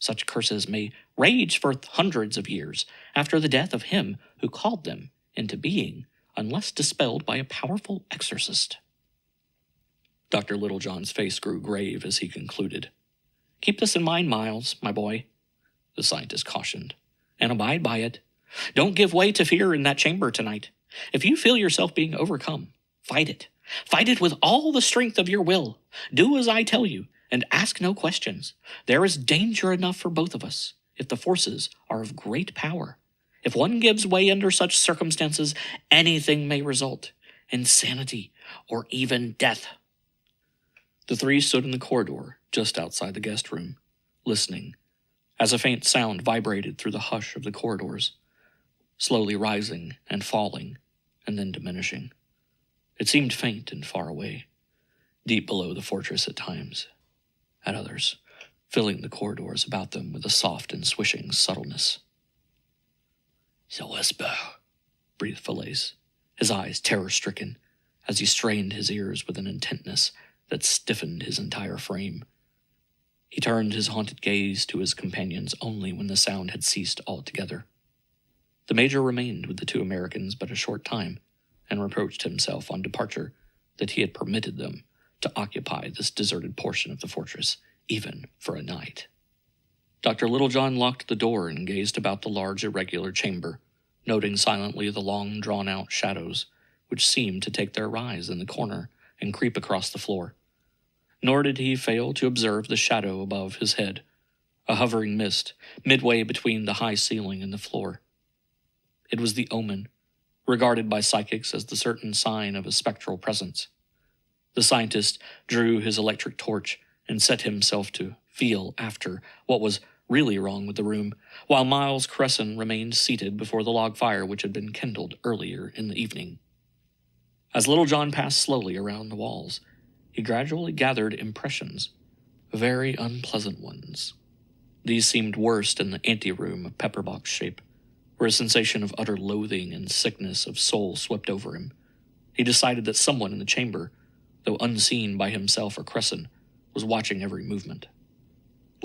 Such curses may rage for hundreds of years after the death of him who called them into being, unless dispelled by a powerful exorcist." Dr. Littlejohn's face grew grave as he concluded. "Keep this in mind, Miles, my boy," the scientist cautioned, "and abide by it. Don't give way to fear in that chamber tonight. If you feel yourself being overcome, fight it. Fight it with all the strength of your will. Do as I tell you, and ask no questions. There is danger enough for both of us, if the forces are of great power. If one gives way under such circumstances, anything may result, insanity or even death." The three stood in the corridor just outside the guest room, listening, as a faint sound vibrated through the hush of the corridors, slowly rising and falling, and then diminishing. It seemed faint and far away, deep below the fortress at times, at others, filling the corridors about them with a soft and swishing subtleness. "The whisper," breathed Falaise, his eyes terror-stricken, as he strained his ears with an intentness that stiffened his entire frame. He turned his haunted gaze to his companions only when the sound had ceased altogether. The Major remained with the two Americans but a short time, and reproached himself on departure that he had permitted them to occupy this deserted portion of the fortress, even for a night. Dr. Littlejohn locked the door and gazed about the large irregular chamber, noting silently the long drawn-out shadows, which seemed to take their rise in the corner and creep across the floor. Nor did he fail to observe the shadow above his head, a hovering mist, midway between the high ceiling and the floor. It was the omen, regarded by psychics as the certain sign of a spectral presence. The scientist drew his electric torch and set himself to feel after what was really wrong with the room, while Miles Cresson remained seated before the log fire which had been kindled earlier in the evening. As Littlejohn passed slowly around the walls, he gradually gathered impressions, very unpleasant ones. These seemed worst in the anteroom of pepperbox shape, where a sensation of utter loathing and sickness of soul swept over him. He decided that someone in the chamber, though unseen by himself or Cresson, was watching every movement.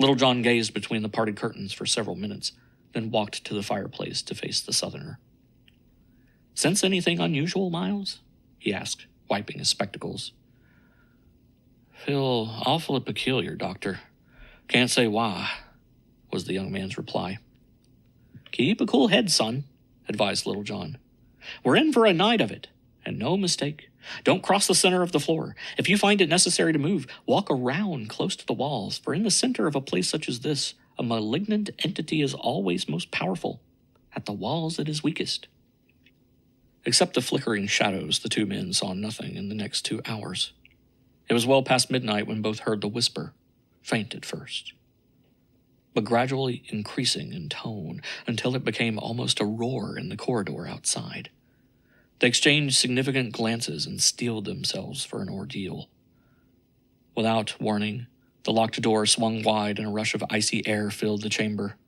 Littlejohn gazed between the parted curtains for several minutes, then walked to the fireplace to face the Southerner. "Sense anything unusual, Miles?" he asked, wiping his spectacles. "Feel awfully peculiar, Doctor. Can't say why," was the young man's reply. "Keep a cool head, son," advised Littlejohn. "We're in for a night of it, and no mistake. Don't cross the center of the floor. If you find it necessary to move, walk around close to the walls, for in the center of a place such as this, a malignant entity is always most powerful. At the walls it is weakest." Except the flickering shadows, the two men saw nothing in the next 2 hours. It was well past midnight when both heard the whisper, faint at first, but gradually increasing in tone until it became almost a roar in the corridor outside. They exchanged significant glances and steeled themselves for an ordeal. Without warning, the locked door swung wide and a rush of icy air filled the chamber.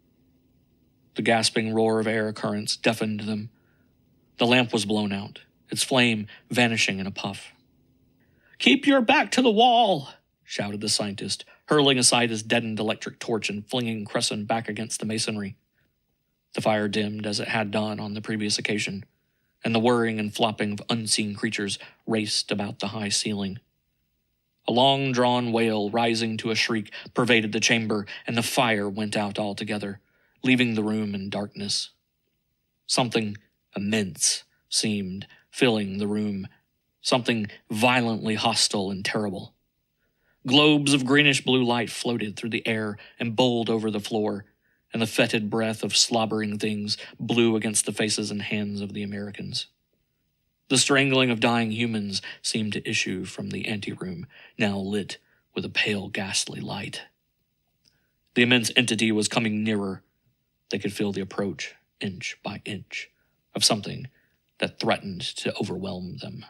The gasping roar of air currents deafened them. The lamp was blown out, its flame vanishing in a puff. "Keep your back to the wall," shouted the scientist, hurling aside his deadened electric torch and flinging Cresson back against the masonry. The fire dimmed as it had done on the previous occasion, and the whirring and flopping of unseen creatures raced about the high ceiling. A long-drawn wail, rising to a shriek, pervaded the chamber, and the fire went out altogether, leaving the room in darkness. Something immense seemed filling the room, something violently hostile and terrible. Globes of greenish-blue light floated through the air and bowled over the floor, and the fetid breath of slobbering things blew against the faces and hands of the Americans. The strangling of dying humans seemed to issue from the anteroom, now lit with a pale, ghastly light. The immense entity was coming nearer. They could feel the approach, inch by inch, of something that threatened to overwhelm them.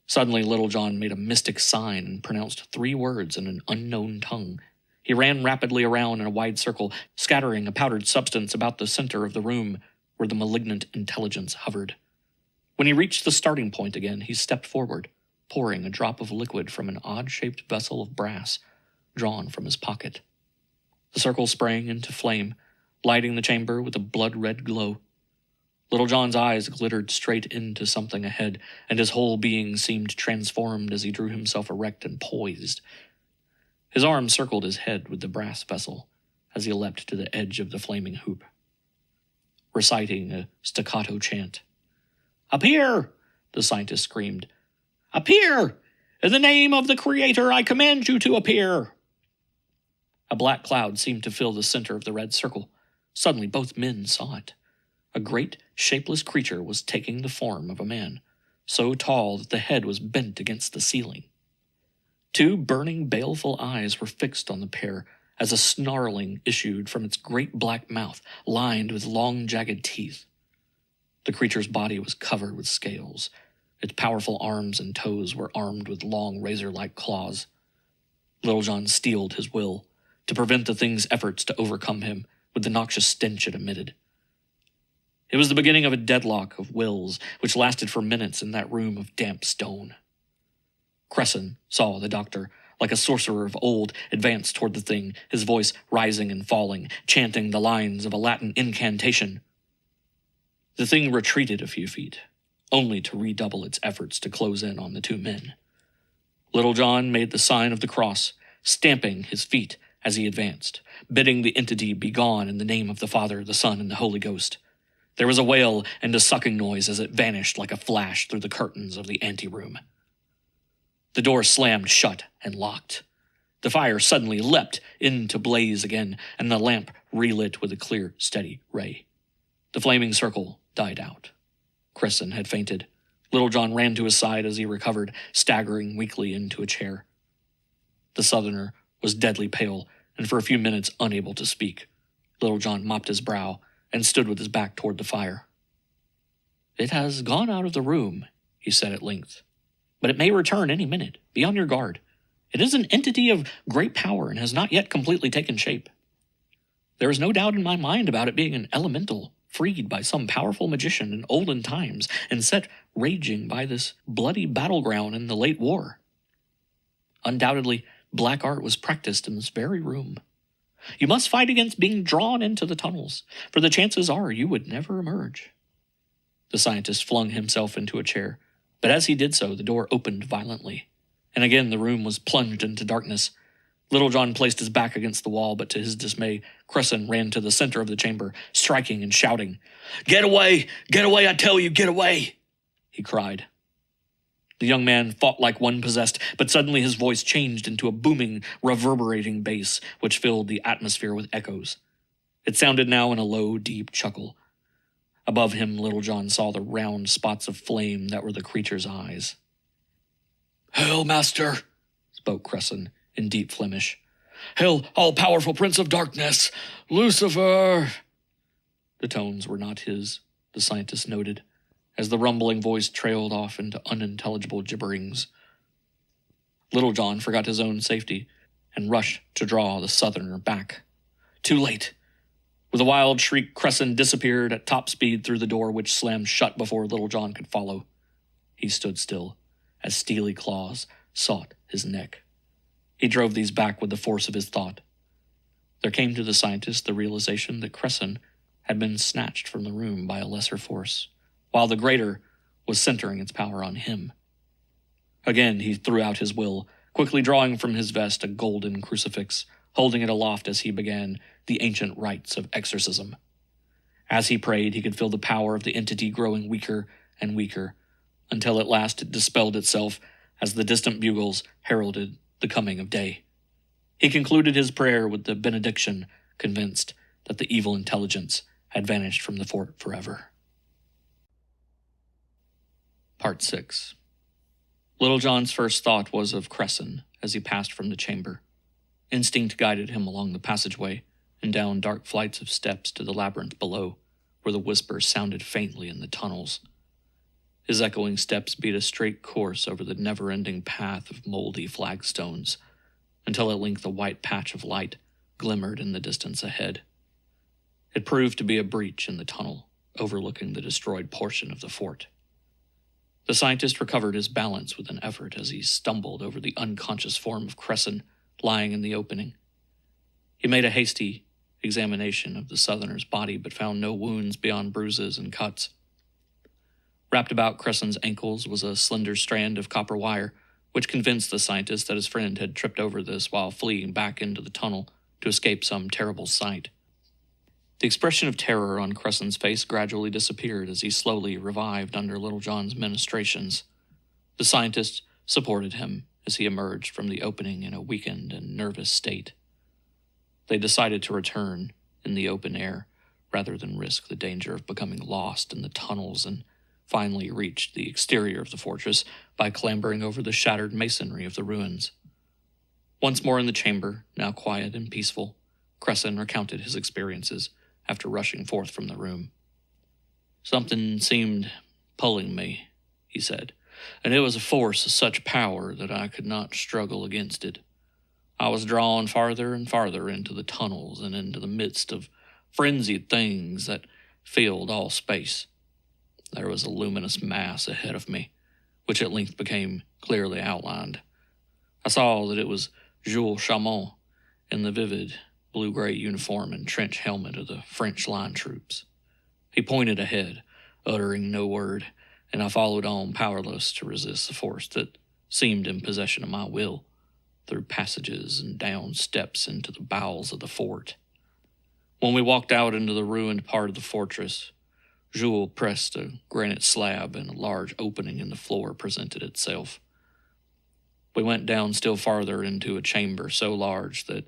Suddenly, Littlejohn made a mystic sign and pronounced 3 words in an unknown tongue. He ran rapidly around in a wide circle, scattering a powdered substance about the center of the room where the malignant intelligence hovered. When he reached the starting point again, he stepped forward, pouring a drop of liquid from an odd-shaped vessel of brass drawn from his pocket. The circle sprang into flame, lighting the chamber with a blood-red glow. Littlejohn's eyes glittered straight into something ahead, and his whole being seemed transformed as he drew himself erect and poised. His arm circled his head with the brass vessel as he leapt to the edge of the flaming hoop, reciting a staccato chant. "Appear!" the scientist screamed. "Appear! In the name of the Creator, I command you to appear!" A black cloud seemed to fill the center of the red circle. Suddenly both men saw it. A great, shapeless creature was taking the form of a man, so tall that the head was bent against the ceiling. 2 burning, baleful eyes were fixed on the pair as a snarling issued from its great black mouth, lined with long, jagged teeth. The creature's body was covered with scales, Its powerful arms and toes were armed with long razor-like claws. Littlejohn steeled his will to prevent the thing's efforts to overcome him with the noxious stench it emitted. It was the beginning of a deadlock of wills which lasted for minutes in that room of damp stone. Cresson saw the doctor, like a sorcerer of old, advance toward the thing, his voice rising and falling, chanting the lines of a Latin incantation. The thing retreated a few feet, only to redouble its efforts to close in on the two men. Littlejohn made the sign of the cross, stamping his feet as he advanced, bidding the entity be gone in the name of the Father, the Son, and the Holy Ghost. There was a wail and a sucking noise as it vanished like a flash through the curtains of the anteroom. The door slammed shut and locked. The fire suddenly leapt into blaze again, and the lamp relit with a clear, steady ray. The flaming circle died out. Cresson had fainted. Littlejohn ran to his side as he recovered, staggering weakly into a chair. The Southerner was deadly pale, and for a few minutes unable to speak. Littlejohn mopped his brow and stood with his back toward the fire. "It has gone out of the room," he said at length, "but it may return any minute. Be on your guard. It is an entity of great power and has not yet completely taken shape. There is no doubt in my mind about it being an elemental, freed by some powerful magician in olden times and set raging by this bloody battleground in the late war. Undoubtedly, black art was practiced in this very room. You must fight against being drawn into the tunnels, for the chances are you would never emerge." The scientist flung himself into a chair, but as he did so, the door opened violently, and again the room was plunged into darkness. Littlejohn placed his back against the wall, but to his dismay, Cresson ran to the center of the chamber, striking and shouting. Get away, I tell you, get away!" he cried. The young man fought like one possessed, but suddenly his voice changed into a booming, reverberating bass which filled the atmosphere with echoes. It sounded now in a low, deep chuckle. Above him, Littlejohn saw the round spots of flame that were the creature's eyes. "Hail, master," spoke Cresson in deep Flemish. "Hail, all-powerful prince of darkness, Lucifer!" The tones were not his, the scientist noted, as the rumbling voice trailed off into unintelligible gibberings. Littlejohn forgot his own safety and rushed to draw the Southerner back. Too late. With a wild shriek, Cresson disappeared at top speed through the door, which slammed shut before Littlejohn could follow. He stood still, as steely claws sought his neck. He drove these back with the force of his thought. There came to the scientist the realization that Cresson had been snatched from the room by a lesser force, while the greater was centering its power on him. Again he threw out his will, quickly drawing from his vest a golden crucifix, holding it aloft as he began the ancient rites of exorcism. As he prayed, he could feel the power of the entity growing weaker and weaker, until at last it dispelled itself as the distant bugles heralded the coming of day. He concluded his prayer with the benediction, convinced that the evil intelligence had vanished from the fort forever. Part 6. Littlejohn's first thought was of Cresson as he passed from the chamber. Instinct guided him along the passageway and down dark flights of steps to the labyrinth below, where the whispers sounded faintly in the tunnels. His echoing steps beat a straight course over the never-ending path of moldy flagstones, until at length a white patch of light glimmered in the distance ahead. It proved to be a breach in the tunnel, overlooking the destroyed portion of the fort. The scientist recovered his balance with an effort as he stumbled over the unconscious form of Cresson lying in the opening. He made a hasty examination of the Southerner's body, but found no wounds beyond bruises and cuts. Wrapped about Cresson's ankles was a slender strand of copper wire, which convinced the scientist that his friend had tripped over this while fleeing back into the tunnel to escape some terrible sight. The expression of terror on Cresson's face gradually disappeared as he slowly revived under Littlejohn's ministrations. The scientist supported him as he emerged from the opening in a weakened and nervous state. They decided to return in the open air rather than risk the danger of becoming lost in the tunnels, and finally reached the exterior of the fortress by clambering over the shattered masonry of the ruins. Once more in the chamber, now quiet and peaceful, Cresson recounted his experiences after rushing forth from the room. "Something seemed pulling me," he said. and it was a force of such power that I could not struggle against it. I was drawn farther and farther into the tunnels and into the midst of frenzied things that filled all space. There was a luminous mass ahead of me, which at length became clearly outlined. I saw that it was Jules Chamont in the vivid blue-gray uniform and trench helmet of the French line troops. He pointed ahead, uttering no word, and I followed on, powerless to resist the force that seemed in possession of my will, through passages and down steps into the bowels of the fort. When we walked out into the ruined part of the fortress, Jules pressed a granite slab and a large opening in the floor presented itself. We went down still farther into a chamber so large that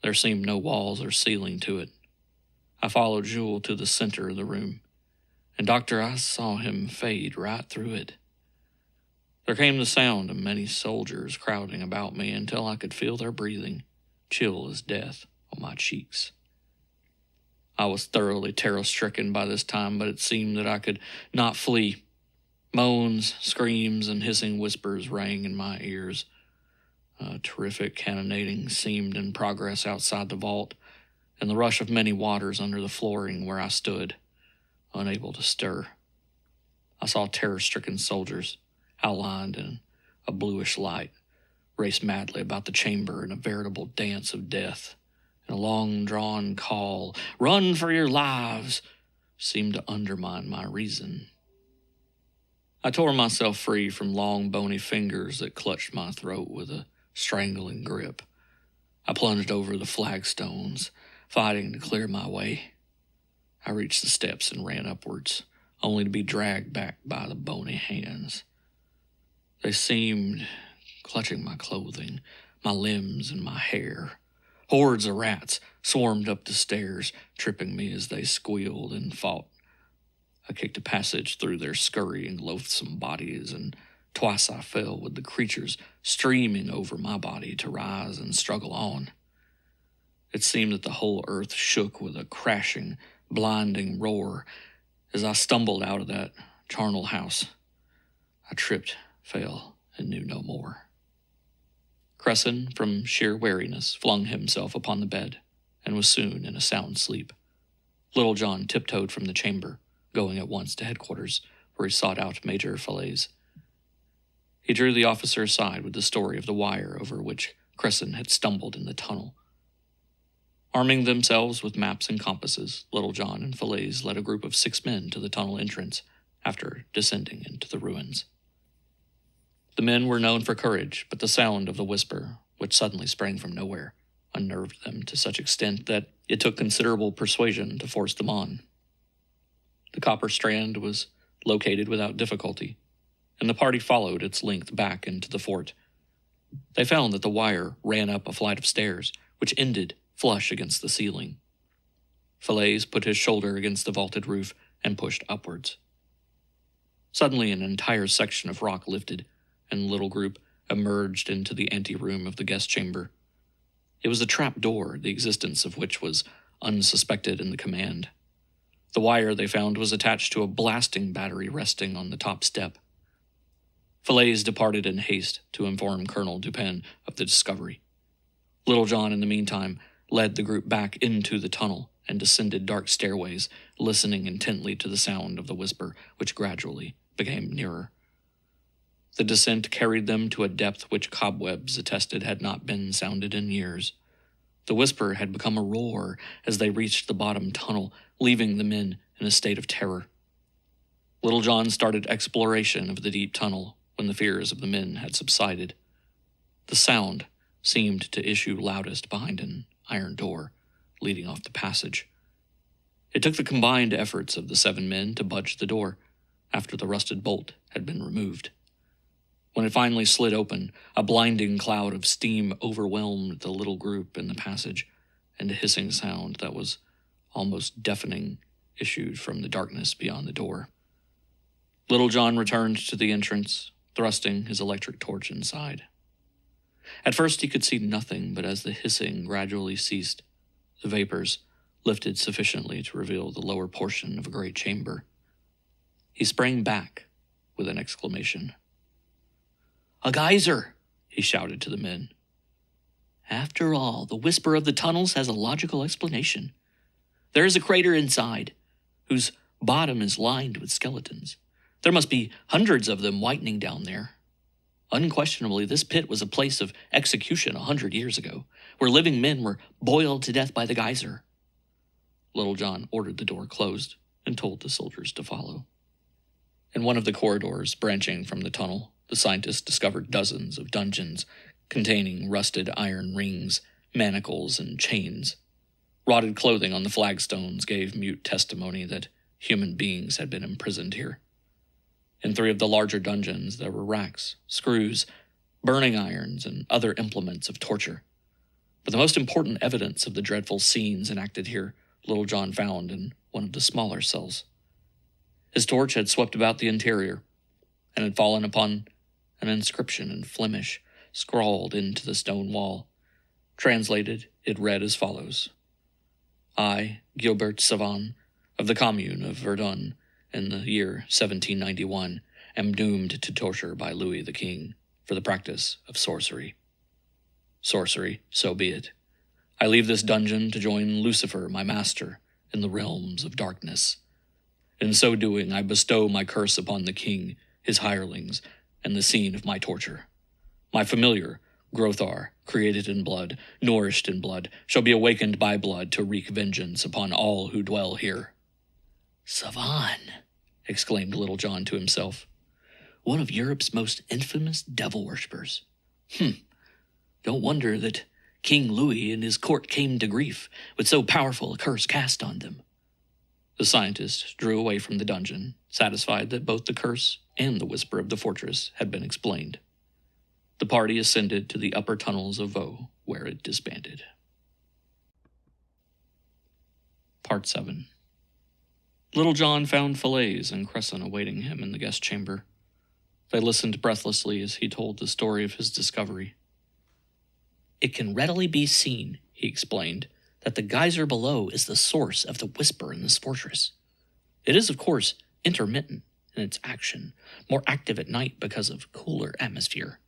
there seemed no walls or ceiling to it. I followed Jules to the center of the room, and Doctor, I saw him fade right through it. There came the sound of many soldiers crowding about me until I could feel their breathing, chill as death, on my cheeks. I was thoroughly terror-stricken by this time, but it seemed that I could not flee. Moans, screams, and hissing whispers rang in my ears. A terrific cannonading seemed in progress outside the vault, and the rush of many waters under the flooring where I stood, unable to stir. I saw terror-stricken soldiers, outlined in a bluish light, race madly about the chamber in a veritable dance of death, and a long-drawn call, "Run for your lives!" seemed to undermine my reason. I tore myself free from long, bony fingers that clutched my throat with a strangling grip. I plunged over the flagstones, fighting to clear my way. I reached the steps and ran upwards, only to be dragged back by the bony hands. They seemed clutching my clothing, my limbs, and my hair. Hordes of rats swarmed up the stairs, tripping me as they squealed and fought. I kicked a passage through their scurrying, loathsome bodies, and twice I fell with the creatures streaming over my body to rise and struggle on. It seemed that the whole earth shook with a crashing, blinding roar as I stumbled out of that charnel house. I tripped, fell, and knew no more. Cresson, from sheer weariness, flung himself upon the bed and was soon in a sound sleep. Littlejohn tiptoed from the chamber, going at once to headquarters, where he sought out Major Falaise. He drew the officer aside with the story of the wire over which Cresson had stumbled in the tunnel. Arming themselves with maps and compasses, Littlejohn and Falaise led a group of 6 men to the tunnel entrance after descending into the ruins. The men were known for courage, but the sound of the whisper, which suddenly sprang from nowhere, unnerved them to such extent that it took considerable persuasion to force them on. The copper strand was located without difficulty, and the party followed its length back into the fort. They found that the wire ran up a flight of stairs, which ended flush against the ceiling. Falaise put his shoulder against the vaulted roof and pushed upwards. Suddenly an entire section of rock lifted, and the little group emerged into the anteroom of the guest chamber. It was a trap door, the existence of which was unsuspected in the command. The wire, they found, was attached to a blasting battery resting on the top step. Falaise departed in haste to inform Colonel Dupin of the discovery. Littlejohn, in the meantime, led the group back into the tunnel and descended dark stairways, listening intently to the sound of the whisper, which gradually became nearer. The descent carried them to a depth which cobwebs attested had not been sounded in years. The whisper had become a roar as they reached the bottom tunnel, leaving the men in a state of terror. Littlejohn started exploration of the deep tunnel when the fears of the men had subsided. The sound seemed to issue loudest behind an iron door leading off the passage. It took the combined efforts of the 7 men to budge the door after the rusted bolt had been removed. When it finally slid open, a blinding cloud of steam overwhelmed the little group in the passage, and a hissing sound that was almost deafening issued from the darkness beyond the door. Littlejohn returned to the entrance, thrusting his electric torch inside. At first he could see nothing, but as the hissing gradually ceased, the vapors lifted sufficiently to reveal the lower portion of a great chamber. He sprang back with an exclamation. A geyser, he shouted to the men. After all, the whisper of the tunnels has a logical explanation. There is a crater inside, whose bottom is lined with skeletons. There must be hundreds of them whitening down there. Unquestionably, this pit was a place of execution 100 years ago, where living men were boiled to death by the geyser. Littlejohn ordered the door closed and told the soldiers to follow. In one of the corridors branching from the tunnel, the scientists discovered dozens of dungeons containing rusted iron rings, manacles, and chains. Rotted clothing on the flagstones gave mute testimony that human beings had been imprisoned here. In 3 of the larger dungeons there were racks, screws, burning irons, and other implements of torture. But the most important evidence of the dreadful scenes enacted here Littlejohn found in one of the smaller cells. His torch had swept about the interior and had fallen upon an inscription in Flemish scrawled into the stone wall. Translated, it read as follows: I, Gilbert Savin, of the commune of Verdun, in the year 1791, am doomed to torture by Louis the King for the practice of sorcery. Sorcery, so be it. I leave this dungeon to join Lucifer, my master, in the realms of darkness. In so doing, I bestow my curse upon the king, his hirelings, and the scene of my torture. My familiar, Grothar, created in blood, nourished in blood, shall be awakened by blood to wreak vengeance upon all who dwell here. Savin, exclaimed Littlejohn to himself. One of Europe's most infamous devil-worshippers. Don't wonder that King Louis and his court came to grief with so powerful a curse cast on them. The scientist drew away from the dungeon, satisfied that both the curse and the whisper of the fortress had been explained. The party ascended to the upper tunnels of Vaux, where it disbanded. Part 7. Littlejohn found Falaise and Cresson awaiting him in the guest chamber. They listened breathlessly as he told the story of his discovery. It can readily be seen, he explained, that the geyser below is the source of the whisper in this fortress. It is, of course, intermittent in its action, more active at night because of cooler atmosphere.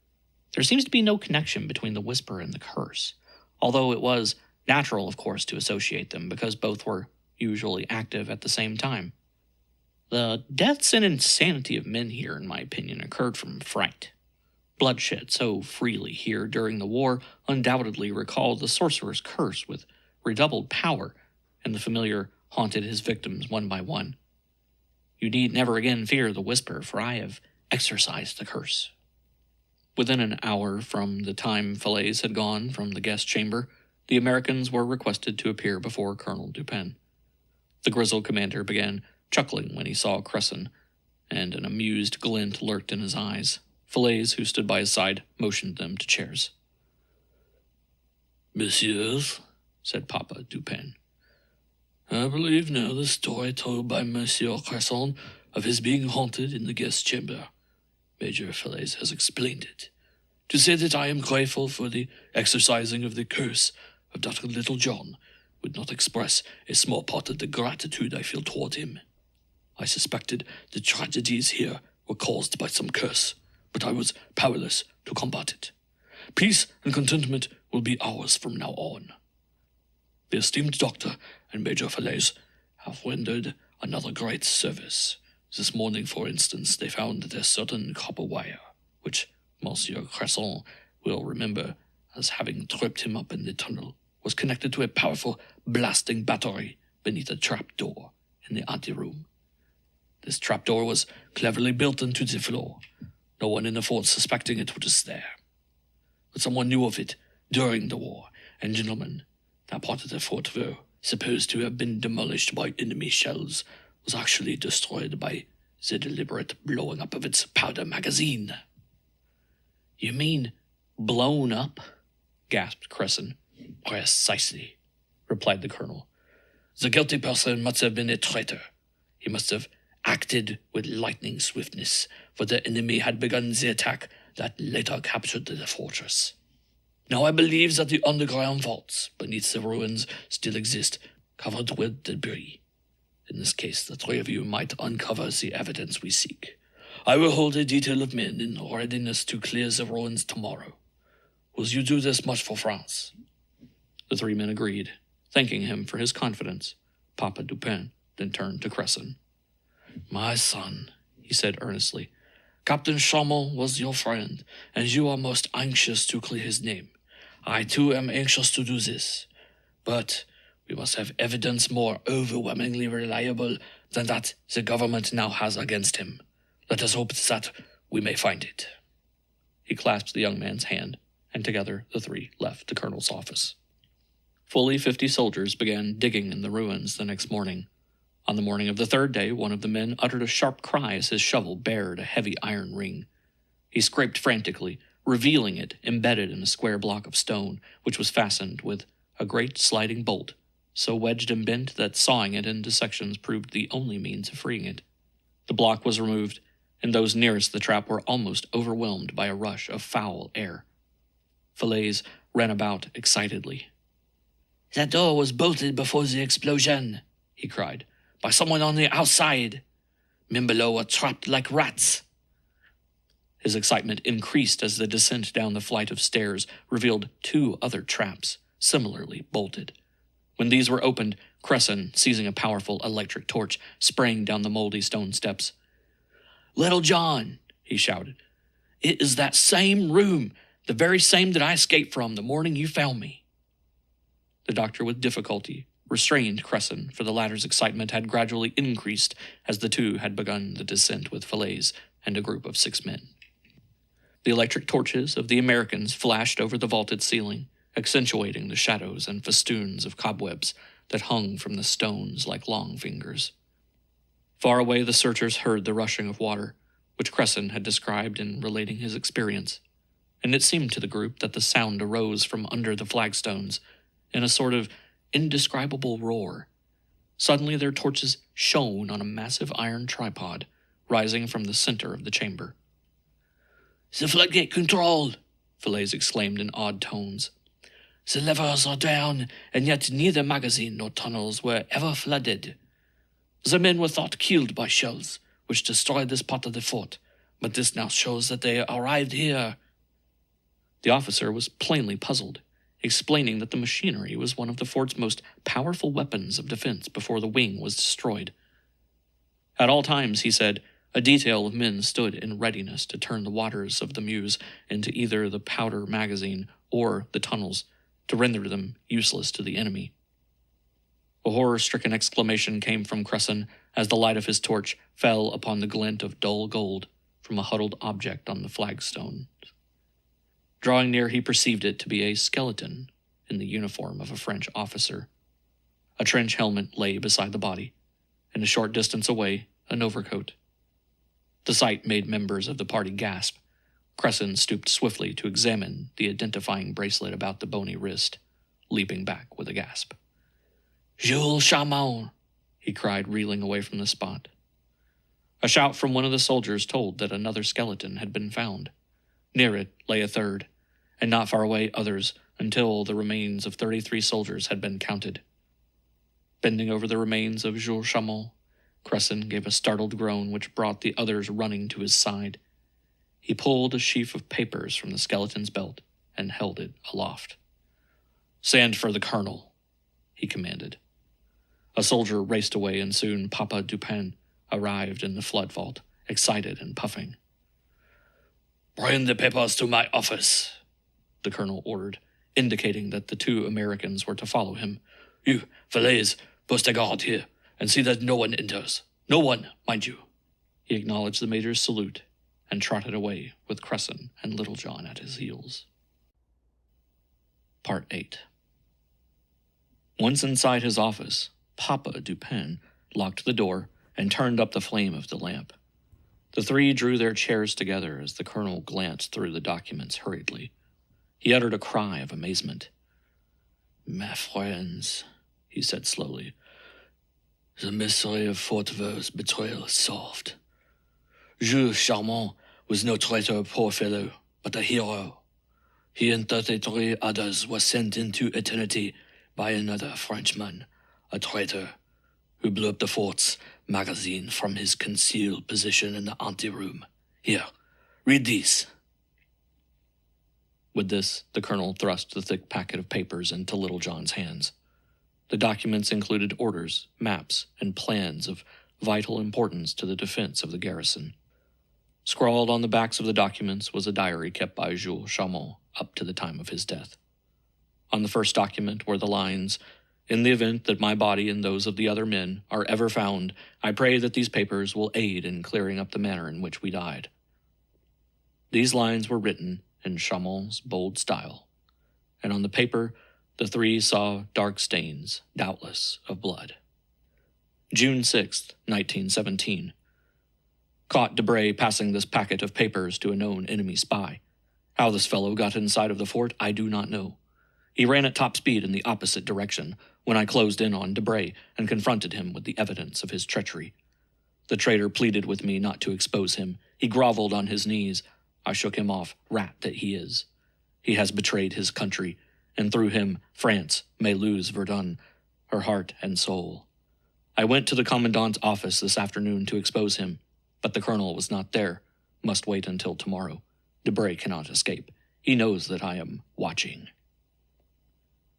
There seems to be no connection between the whisper and the curse, although it was natural, of course, to associate them because both were usually active at the same time. The deaths and insanity of men here, in my opinion, occurred from fright. Bloodshed so freely here during the war undoubtedly recalled the sorcerer's curse with redoubled power, and the familiar haunted his victims one by one. You need never again fear the whisper, for I have exorcised the curse. Within an hour from the time Falaise had gone from the guest chamber, the Americans were requested to appear before Colonel Dupin. The grizzled commander began chuckling when he saw Cresson, and an amused glint lurked in his eyes. Falaise, who stood by his side, motioned them to chairs. Messieurs, said Papa Dupin, I believe now the story told by Monsieur Cresson of his being haunted in the guest chamber. Major Falaise has explained it. To say that I am grateful for the exercising of the curse of Dr. Littlejohn would not express a small part of the gratitude I feel toward him. I suspected the tragedies here were caused by some curse, but I was powerless to combat it. Peace and contentment will be ours from now on. The esteemed doctor and Major Falaise have rendered another great service. This morning, for instance, they found that a certain copper wire, which Monsieur Cresson will remember as having tripped him up in the tunnel, was connected to a powerful blasting battery beneath a trapdoor in the anteroom. This trapdoor was cleverly built into the floor, no one in the fort suspecting it was there. But someone knew of it during the war, and gentlemen, that part of the fort Vaux, supposed to have been demolished by enemy shells, was actually destroyed by the deliberate blowing up of its powder magazine. You mean blown up? Gasped Cresson. Precisely, replied the colonel. The guilty person must have been a traitor. He must have acted with lightning swiftness, for the enemy had begun the attack that later captured the fortress. Now I believe that the underground vaults beneath the ruins still exist, covered with debris. In this case, the 3 of you might uncover the evidence we seek. I will hold a detail of men in readiness to clear the ruins tomorrow. Will you do this much for France?" The three men agreed, thanking him for his confidence. Papa Dupin then turned to Cresson. "My son," he said earnestly, "Captain Chamon was your friend, and you are most anxious to clear his name. I too am anxious to do this. But we must have evidence more overwhelmingly reliable than that the government now has against him. Let us hope that we may find it." He clasped the young man's hand, and together the three left the colonel's office. Fully 50 soldiers began digging in the ruins the next morning. On the morning of the third day, one of the men uttered a sharp cry as his shovel bared a heavy iron ring. He scraped frantically, revealing it embedded in a square block of stone, which was fastened with a great sliding bolt, so wedged and bent that sawing it into sections proved the only means of freeing it. The block was removed, and those nearest the trap were almost overwhelmed by a rush of foul air. Falaise ran about excitedly. "That door was bolted before the explosion," he cried, "by someone on the outside. Men below were trapped like rats." His excitement increased as the descent down the flight of stairs revealed 2 other traps, similarly bolted. When these were opened, Cresson, seizing a powerful electric torch, sprang down the moldy stone steps. "Littlejohn," he shouted, "it is that same room, the very same that I escaped from the morning you found me." The doctor with difficulty restrained Cresson, for the latter's excitement had gradually increased as the two had begun the descent with Falaise and a group of 6 men. The electric torches of the Americans flashed over the vaulted ceiling, accentuating the shadows and festoons of cobwebs that hung from the stones like long fingers. Far away the searchers heard the rushing of water, which Cresson had described in relating his experience, and it seemed to the group that the sound arose from under the flagstones in a sort of indescribable roar. Suddenly their torches shone on a massive iron tripod, rising from the center of the chamber. "The floodgate control!" Falaise exclaimed in odd tones. "The levers are down, and yet neither magazine nor tunnels were ever flooded. The men were thought killed by shells, which destroyed this part of the fort, but this now shows that they arrived here." The officer was plainly puzzled, explaining that the machinery was one of the fort's most powerful weapons of defense before the wing was destroyed. At all times, he said, a detail of men stood in readiness to turn the waters of the Meuse into either the powder magazine or the tunnels, to render them useless to the enemy. A horror-stricken exclamation came from Cresson as the light of his torch fell upon the glint of dull gold from a huddled object on the flagstone. Drawing near, he perceived it to be a skeleton in the uniform of a French officer. A trench helmet lay beside the body, and a short distance away, an overcoat. The sight made members of the party gasp. Cresson stooped swiftly to examine the identifying bracelet about the bony wrist, leaping back with a gasp. "Jules Chamon!" he cried, reeling away from the spot. A shout from one of the soldiers told that another skeleton had been found. Near it lay a third, and not far away others, until the remains of 33 soldiers had been counted. Bending over the remains of Jules Chamon, Cresson gave a startled groan which brought the others running to his side. He pulled a sheaf of papers from the skeleton's belt and held it aloft. "Send for the colonel," he commanded. A soldier raced away, and soon Papa Dupin arrived in the flood vault, excited and puffing. "Bring the papers to my office," the colonel ordered, indicating that the 2 Americans were to follow him. "You, Falaise, post a guard here, and see that no one enters. No one, mind you." He acknowledged the major's salute and trotted away with Cresson and Littlejohn at his heels. Part 8. Once inside his office, Papa Dupin locked the door and turned up the flame of the lamp. The 3 drew their chairs together as the colonel glanced through the documents hurriedly. He uttered a cry of amazement. "My friends," he said slowly, "the mystery of Fort Vaux's betrayal is solved. Jules Chamon was no traitor, poor fellow, but a hero. He and 33 others were sent into eternity by another Frenchman, a traitor, who blew up the forts, magazine from his concealed position in the anteroom. Here, read these. With this, the colonel thrust the thick packet of papers into Littlejohn's hands. The documents included orders, maps, and plans of vital importance to the defense of the garrison. Scrawled on the backs of the documents was a diary kept by Jules Chamont up to the time of his death. On the first document were the lines, "In the event that my body and those of the other men are ever found, I pray that these papers will aid in clearing up the manner in which we died." These lines were written in Chamont's bold style, and on the paper the three saw dark stains, doubtless of blood. June 6th, 1917. Caught Debray passing this packet of papers to a known enemy spy. How this fellow got inside of the fort, I do not know. He ran at top speed in the opposite direction when I closed in on Debray and confronted him with the evidence of his treachery. The traitor pleaded with me not to expose him. He groveled on his knees. I shook him off, rat that he is. He has betrayed his country, and through him France may lose Verdun, her heart and soul. I went to the commandant's office this afternoon to expose him, but the colonel was not there. Must wait until tomorrow. Debray cannot escape. He knows that I am watching.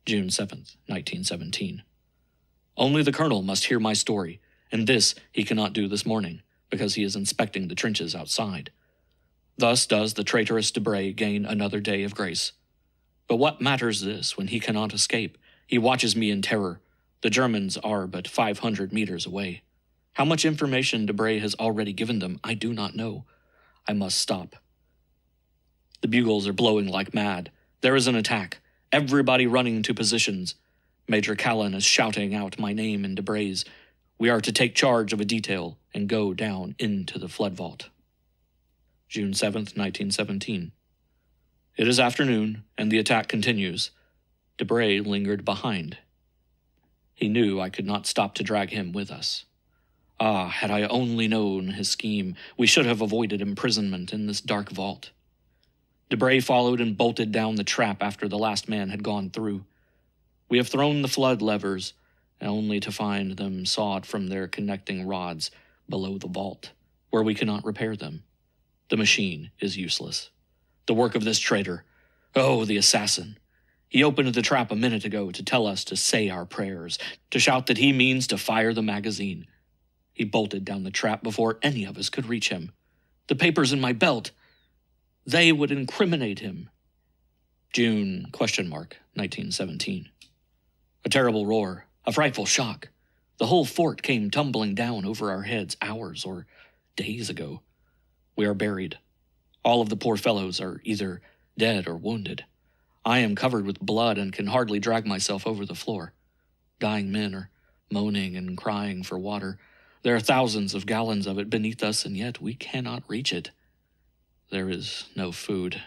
June 7th, 1917. Only the colonel must hear my story, and this he cannot do this morning, because he is inspecting the trenches outside. Thus does the traitorous Debray gain another day of grace. But what matters this when he cannot escape? He watches me in terror. The Germans are but 500 meters away. How much information Debray has already given them, I do not know. I must stop. The bugles are blowing like mad. There is an attack. Everybody running to positions. Major Callan is shouting out my name in Debray's. We are to take charge of a detail and go down into the flood vault. June 7th, 1917. It is afternoon, and the attack continues. Debray lingered behind. He knew I could not stop to drag him with us. Ah, had I only known his scheme, we should have avoided imprisonment in this dark vault. Debray followed and bolted down the trap after the last man had gone through. We have thrown the flood levers, only to find them sawed from their connecting rods below the vault, where we cannot repair them. The machine is useless. The work of this traitor. Oh, the assassin. He opened the trap a minute ago to tell us to say our prayers, to shout that he means to fire the magazine. He bolted down the trap before any of us could reach him. The papers in my belt. They would incriminate him. June, 1917. A terrible roar, a frightful shock. The whole fort came tumbling down over our heads hours or days ago. We are buried. All of the poor fellows are either dead or wounded. I am covered with blood and can hardly drag myself over the floor. Dying men are moaning and crying for water. There are thousands of gallons of it beneath us, and yet we cannot reach it. There is no food.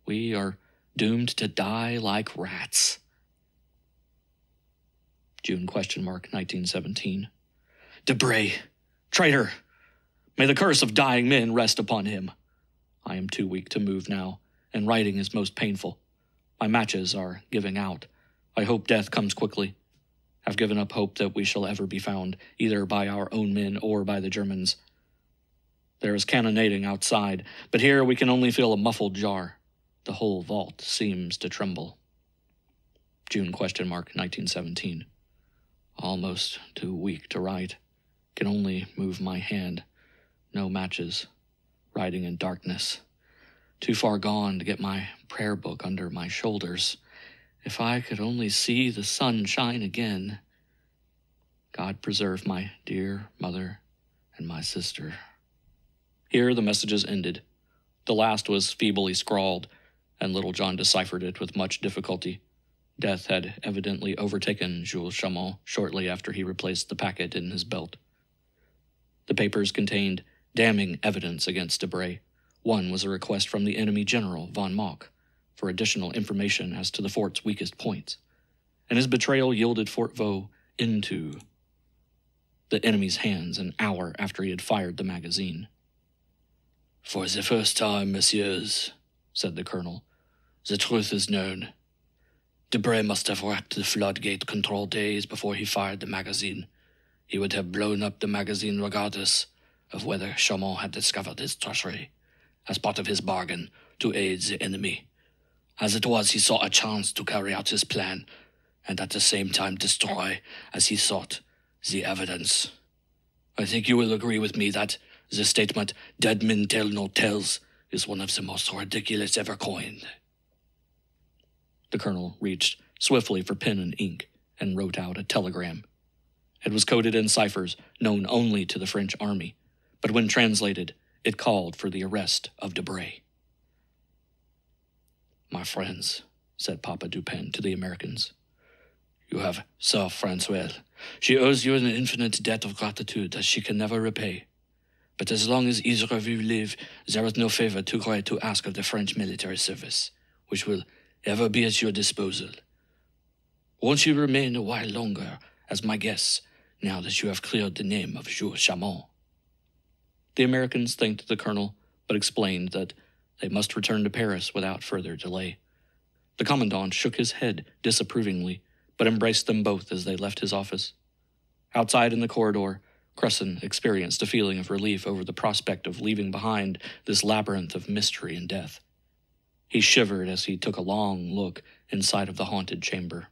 We are doomed to die like rats. June, 1917. Debray, traitor! May the curse of dying men rest upon him. I am too weak to move now, and writing is most painful. My matches are giving out. I hope death comes quickly. Have given up hope that we shall ever be found, either by our own men or by the Germans. There is cannonading outside, but here we can only feel a muffled jar. The whole vault seems to tremble. June, 1917. Almost too weak to write. Can only move my hand. No matches. Writing in darkness. Too far gone to get my prayer book under my shoulders. If I could only see the sun shine again. God preserve my dear mother and my sister. Here the messages ended. The last was feebly scrawled, and Littlejohn deciphered it with much difficulty. Death had evidently overtaken Jules Chamont shortly after he replaced the packet in his belt. The papers contained damning evidence against Debray. One was a request from the enemy general, von Mock, for additional information as to the fort's weakest points, and his betrayal yielded Fort Vaux into the enemy's hands an hour after he had fired the magazine. For the first time, messieurs, said the colonel, the truth is known. Debray must have wrecked the floodgate control days before he fired the magazine. he would have blown up the magazine regardless of whether Chamon had discovered his treachery, as part of his bargain to aid the enemy. As it was, he saw a chance to carry out his plan, and at the same time destroy, as he thought, the evidence. I think you will agree with me that the statement, "dead men tell no tales," is one of the most ridiculous ever coined. The colonel reached swiftly for pen and ink and wrote out a telegram. It was coded in ciphers known only to the French army, but when translated, it called for the arrest of Debray. My friends, said Papa Dupin to the Americans, you have served France well. She owes you an infinite debt of gratitude that she can never repay. But as long as either of you live, there is no favor too great to ask of the French military service, which will ever be at your disposal. Won't you remain a while longer as my guests, now that you have cleared the name of Jules Chamon? The Americans thanked the colonel, but explained that they must return to Paris without further delay. The commandant shook his head disapprovingly, but embraced them both as they left his office. Outside in the corridor, Cresson experienced a feeling of relief over the prospect of leaving behind this labyrinth of mystery and death. He shivered as he took a long look inside of the haunted chamber.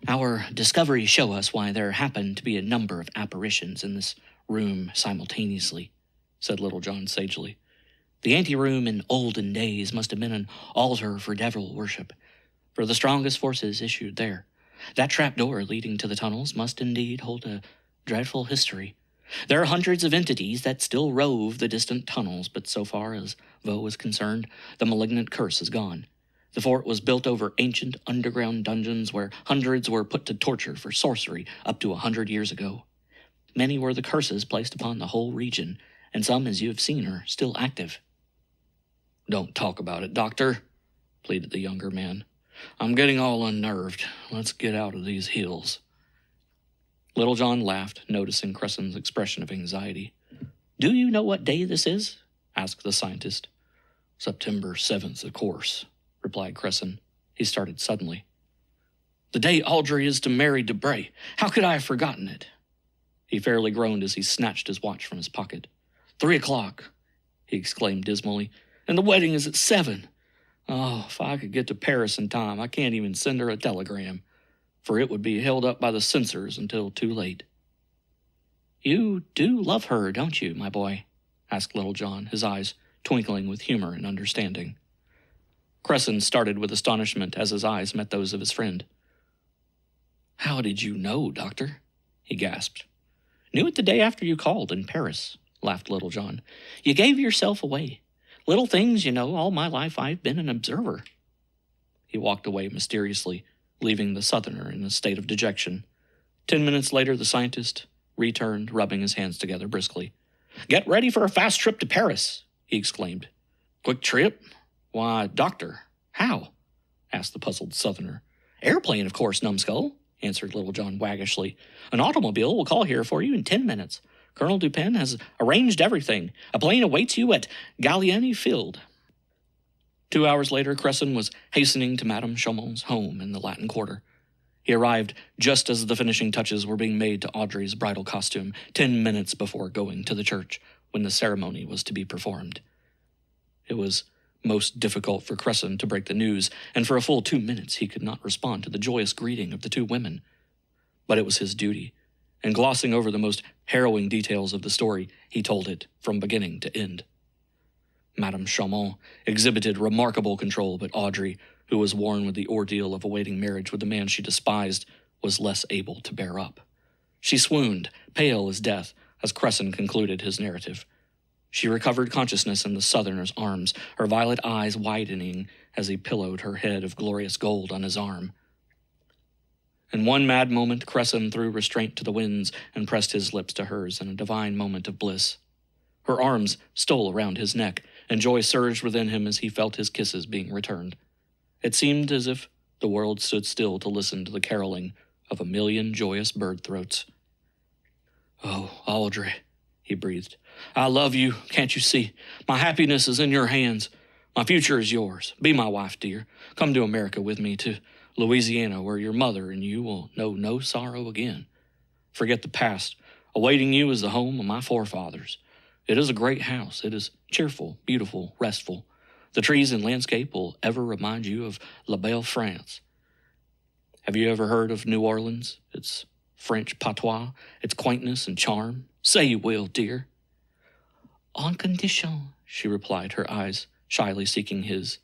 Our discoveries show us why there happen to be a number of apparitions in this room simultaneously, said Littlejohn sagely. The anteroom in olden days must have been an altar for devil worship, for the strongest forces issued there. That trapdoor leading to the tunnels must indeed hold a dreadful history. There are hundreds of entities that still rove the distant tunnels, but so far as Vaux is concerned, the malignant curse is gone. The fort was built over ancient underground dungeons where hundreds were put to torture for sorcery up to 100 years ago. Many were the curses placed upon the whole region, and some, as you have seen, are still active. Don't talk about it, Doctor, pleaded the younger man. I'm getting all unnerved. Let's get out of these hills. Littlejohn laughed, noticing Cresson's expression of anxiety. Do you know what day this is? Asked the scientist. September 7th, of course, replied Cresson. He started suddenly. The day Audrey is to marry Debray. How could I have forgotten it? He fairly groaned as he snatched his watch from his pocket. 3 o'clock, he exclaimed dismally, and the wedding is at 7. Oh, if I could get to Paris in time, I can't even send her a telegram, for it would be held up by the censors until too late. You do love her, don't you, my boy? Asked Littlejohn, his eyes twinkling with humor and understanding. Cresson started with astonishment as his eyes met those of his friend. How did you know, Doctor? He gasped. Knew it the day after you called in Paris, laughed Littlejohn. You gave yourself away. Little things, you know, all my life I've been an observer. He walked away mysteriously, leaving the Southerner in a state of dejection. 10 minutes later, the scientist returned, rubbing his hands together briskly. Get ready for a fast trip to Paris, he exclaimed. Quick trip? Why, Doctor, how? Asked the puzzled Southerner. Airplane, of course, numbskull, answered Littlejohn waggishly. An automobile will call here for you in 10 minutes. Colonel Dupin has arranged everything. A plane awaits you at Gallieni Field. 2 hours later, Cresson was hastening to Madame Chamon's home in the Latin Quarter. He arrived just as the finishing touches were being made to Audrey's bridal costume, 10 minutes before going to the church, when the ceremony was to be performed. It was most difficult for Cresson to break the news, and for a full 2 minutes he could not respond to the joyous greeting of the two women. But it was his duty, and glossing over the most harrowing details of the story, he told it from beginning to end. Madame Chamon exhibited remarkable control, but Audrey, who was worn with the ordeal of awaiting marriage with the man she despised, was less able to bear up. She swooned, pale as death, as Cresson concluded his narrative. She recovered consciousness in the Southerner's arms, her violet eyes widening as he pillowed her head of glorious gold on his arm. In one mad moment, Cresson threw restraint to the winds and pressed his lips to hers in a divine moment of bliss. Her arms stole around his neck, and joy surged within him as he felt his kisses being returned. It seemed as if the world stood still to listen to the caroling of 1,000,000 joyous bird throats. "Oh, Audrey," he breathed, "I love you, can't you see? My happiness is in your hands. My future is yours. Be my wife, dear. Come to America with me, to Louisiana, where your mother and you will know no sorrow again. Forget the past. Awaiting you is the home of my forefathers. It is a great house. It is cheerful, beautiful, restful. The trees and landscape will ever remind you of La Belle France. Have you ever heard of New Orleans? Its French patois, its quaintness and charm? Say you will, dear. On condition, she replied, her eyes shyly seeking his,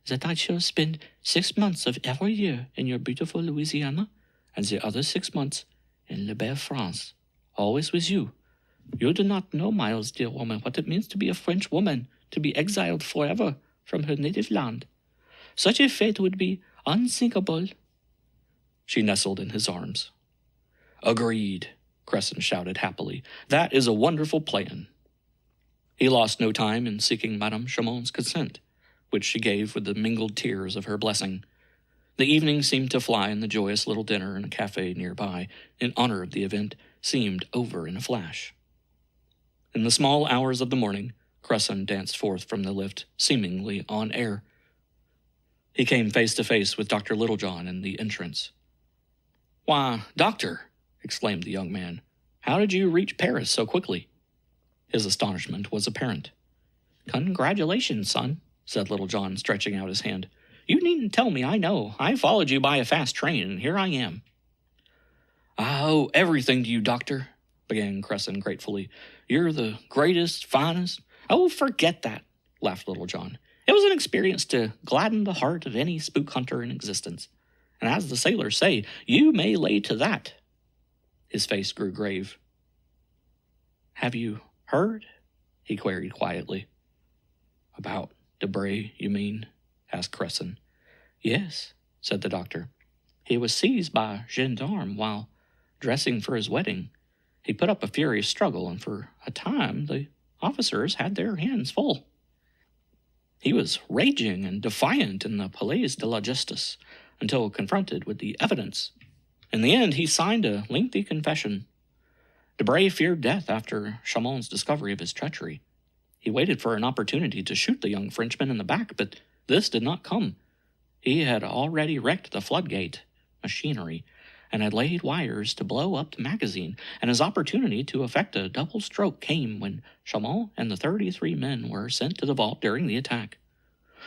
that I shall spend 6 months of every year in your beautiful Louisiana, and the other 6 months in La Belle France, always with you. You do not know, Miles, dear woman, what it means to be a French woman, to be exiled forever from her native land. Such a fate would be unthinkable. She nestled in his arms. Agreed, Cresson shouted happily. That is a wonderful plan. He lost no time in seeking Madame Chamon's consent, which she gave with the mingled tears of her blessing. The evening seemed to fly, and the joyous little dinner in a cafe nearby, in honor of the event, seemed over in a flash. In the small hours of the morning, Cresson danced forth from the lift, seemingly on air. He came face to face with Dr. Littlejohn in the entrance. "Why, doctor," exclaimed the young man, "how did you reach Paris so quickly?" His astonishment was apparent. "Congratulations, son," said Littlejohn, stretching out his hand. "You needn't tell me, I know. I followed you by a fast train, and here I am." "I owe everything to you, doctor," began Cresson gratefully. "You're the greatest, finest—" "Oh, forget that," laughed Littlejohn. "It was an experience to gladden the heart of any spook hunter in existence. And as the sailors say, you may lay to that." His face grew grave. "Have you heard?" he queried quietly. "About Debray, you mean?" asked Cresson. "Yes," said the doctor. "He was seized by gendarmes while dressing for his wedding. He put up a furious struggle, and for a time the officers had their hands full. He was raging and defiant in the Palais de la Justice until confronted with the evidence. In the end, he signed a lengthy confession. Debray feared death after Chamon's discovery of his treachery. He waited for an opportunity to shoot the young Frenchman in the back, but this did not come. He had already wrecked the floodgate machinery and had laid wires to blow up the magazine, and his opportunity to effect a double stroke came when Chamon and the 33 men were sent to the vault during the attack.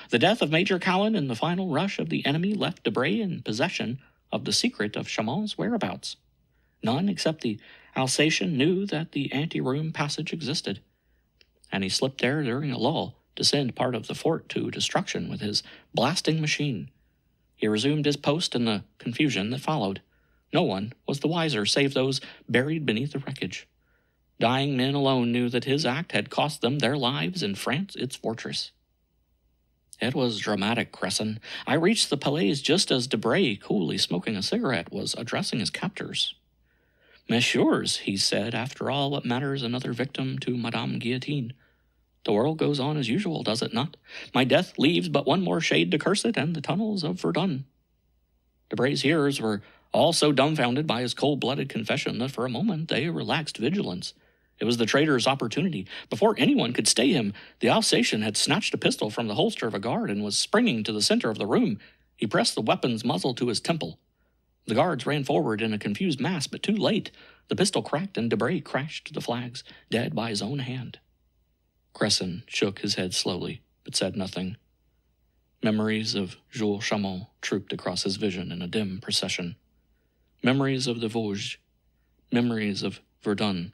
The death of Major Cowan and the final rush of the enemy left Debray in possession of the secret of Chamon's whereabouts. None except the Alsatian knew that the anteroom passage existed, and he slipped there during a lull to send part of the fort to destruction with his blasting machine. He resumed his post in the confusion that followed. No one was the wiser save those buried beneath the wreckage. Dying men alone knew that his act had cost them their lives and France its fortress. It was dramatic, Cresson. I reached the Palais just as Debray, coolly smoking a cigarette, was addressing his captors. "Messieurs," he said, "after all, what matters another victim to Madame Guillotine? The world goes on as usual, does it not? My death leaves but one more shade to curse it, and the tunnels of Verdun." Debray's hearers were all so dumbfounded by his cold-blooded confession that for a moment they relaxed vigilance. It was the traitor's opportunity. Before anyone could stay him, the Alsatian had snatched a pistol from the holster of a guard and was springing to the center of the room. He pressed the weapon's muzzle to his temple. The guards ran forward in a confused mass, but too late. The pistol cracked and Debray crashed to the flags, dead by his own hand. Cresson shook his head slowly, but said nothing. Memories of Jules Chamon trooped across his vision in a dim procession. Memories of the Vosges, memories of Verdun,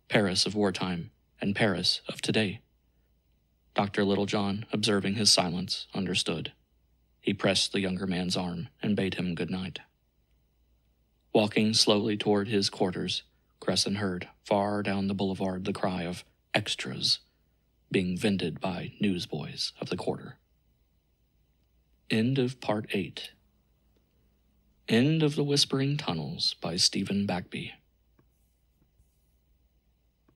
Paris of wartime, and Paris of today. Dr. Littlejohn, observing his silence, understood. He pressed the younger man's arm and bade him good night. Walking slowly toward his quarters, Cresson heard, far down the boulevard, the cry of "extras" being vended by newsboys of the quarter. End of Part 8. End of The Whispering Tunnels by Stephen Bagby.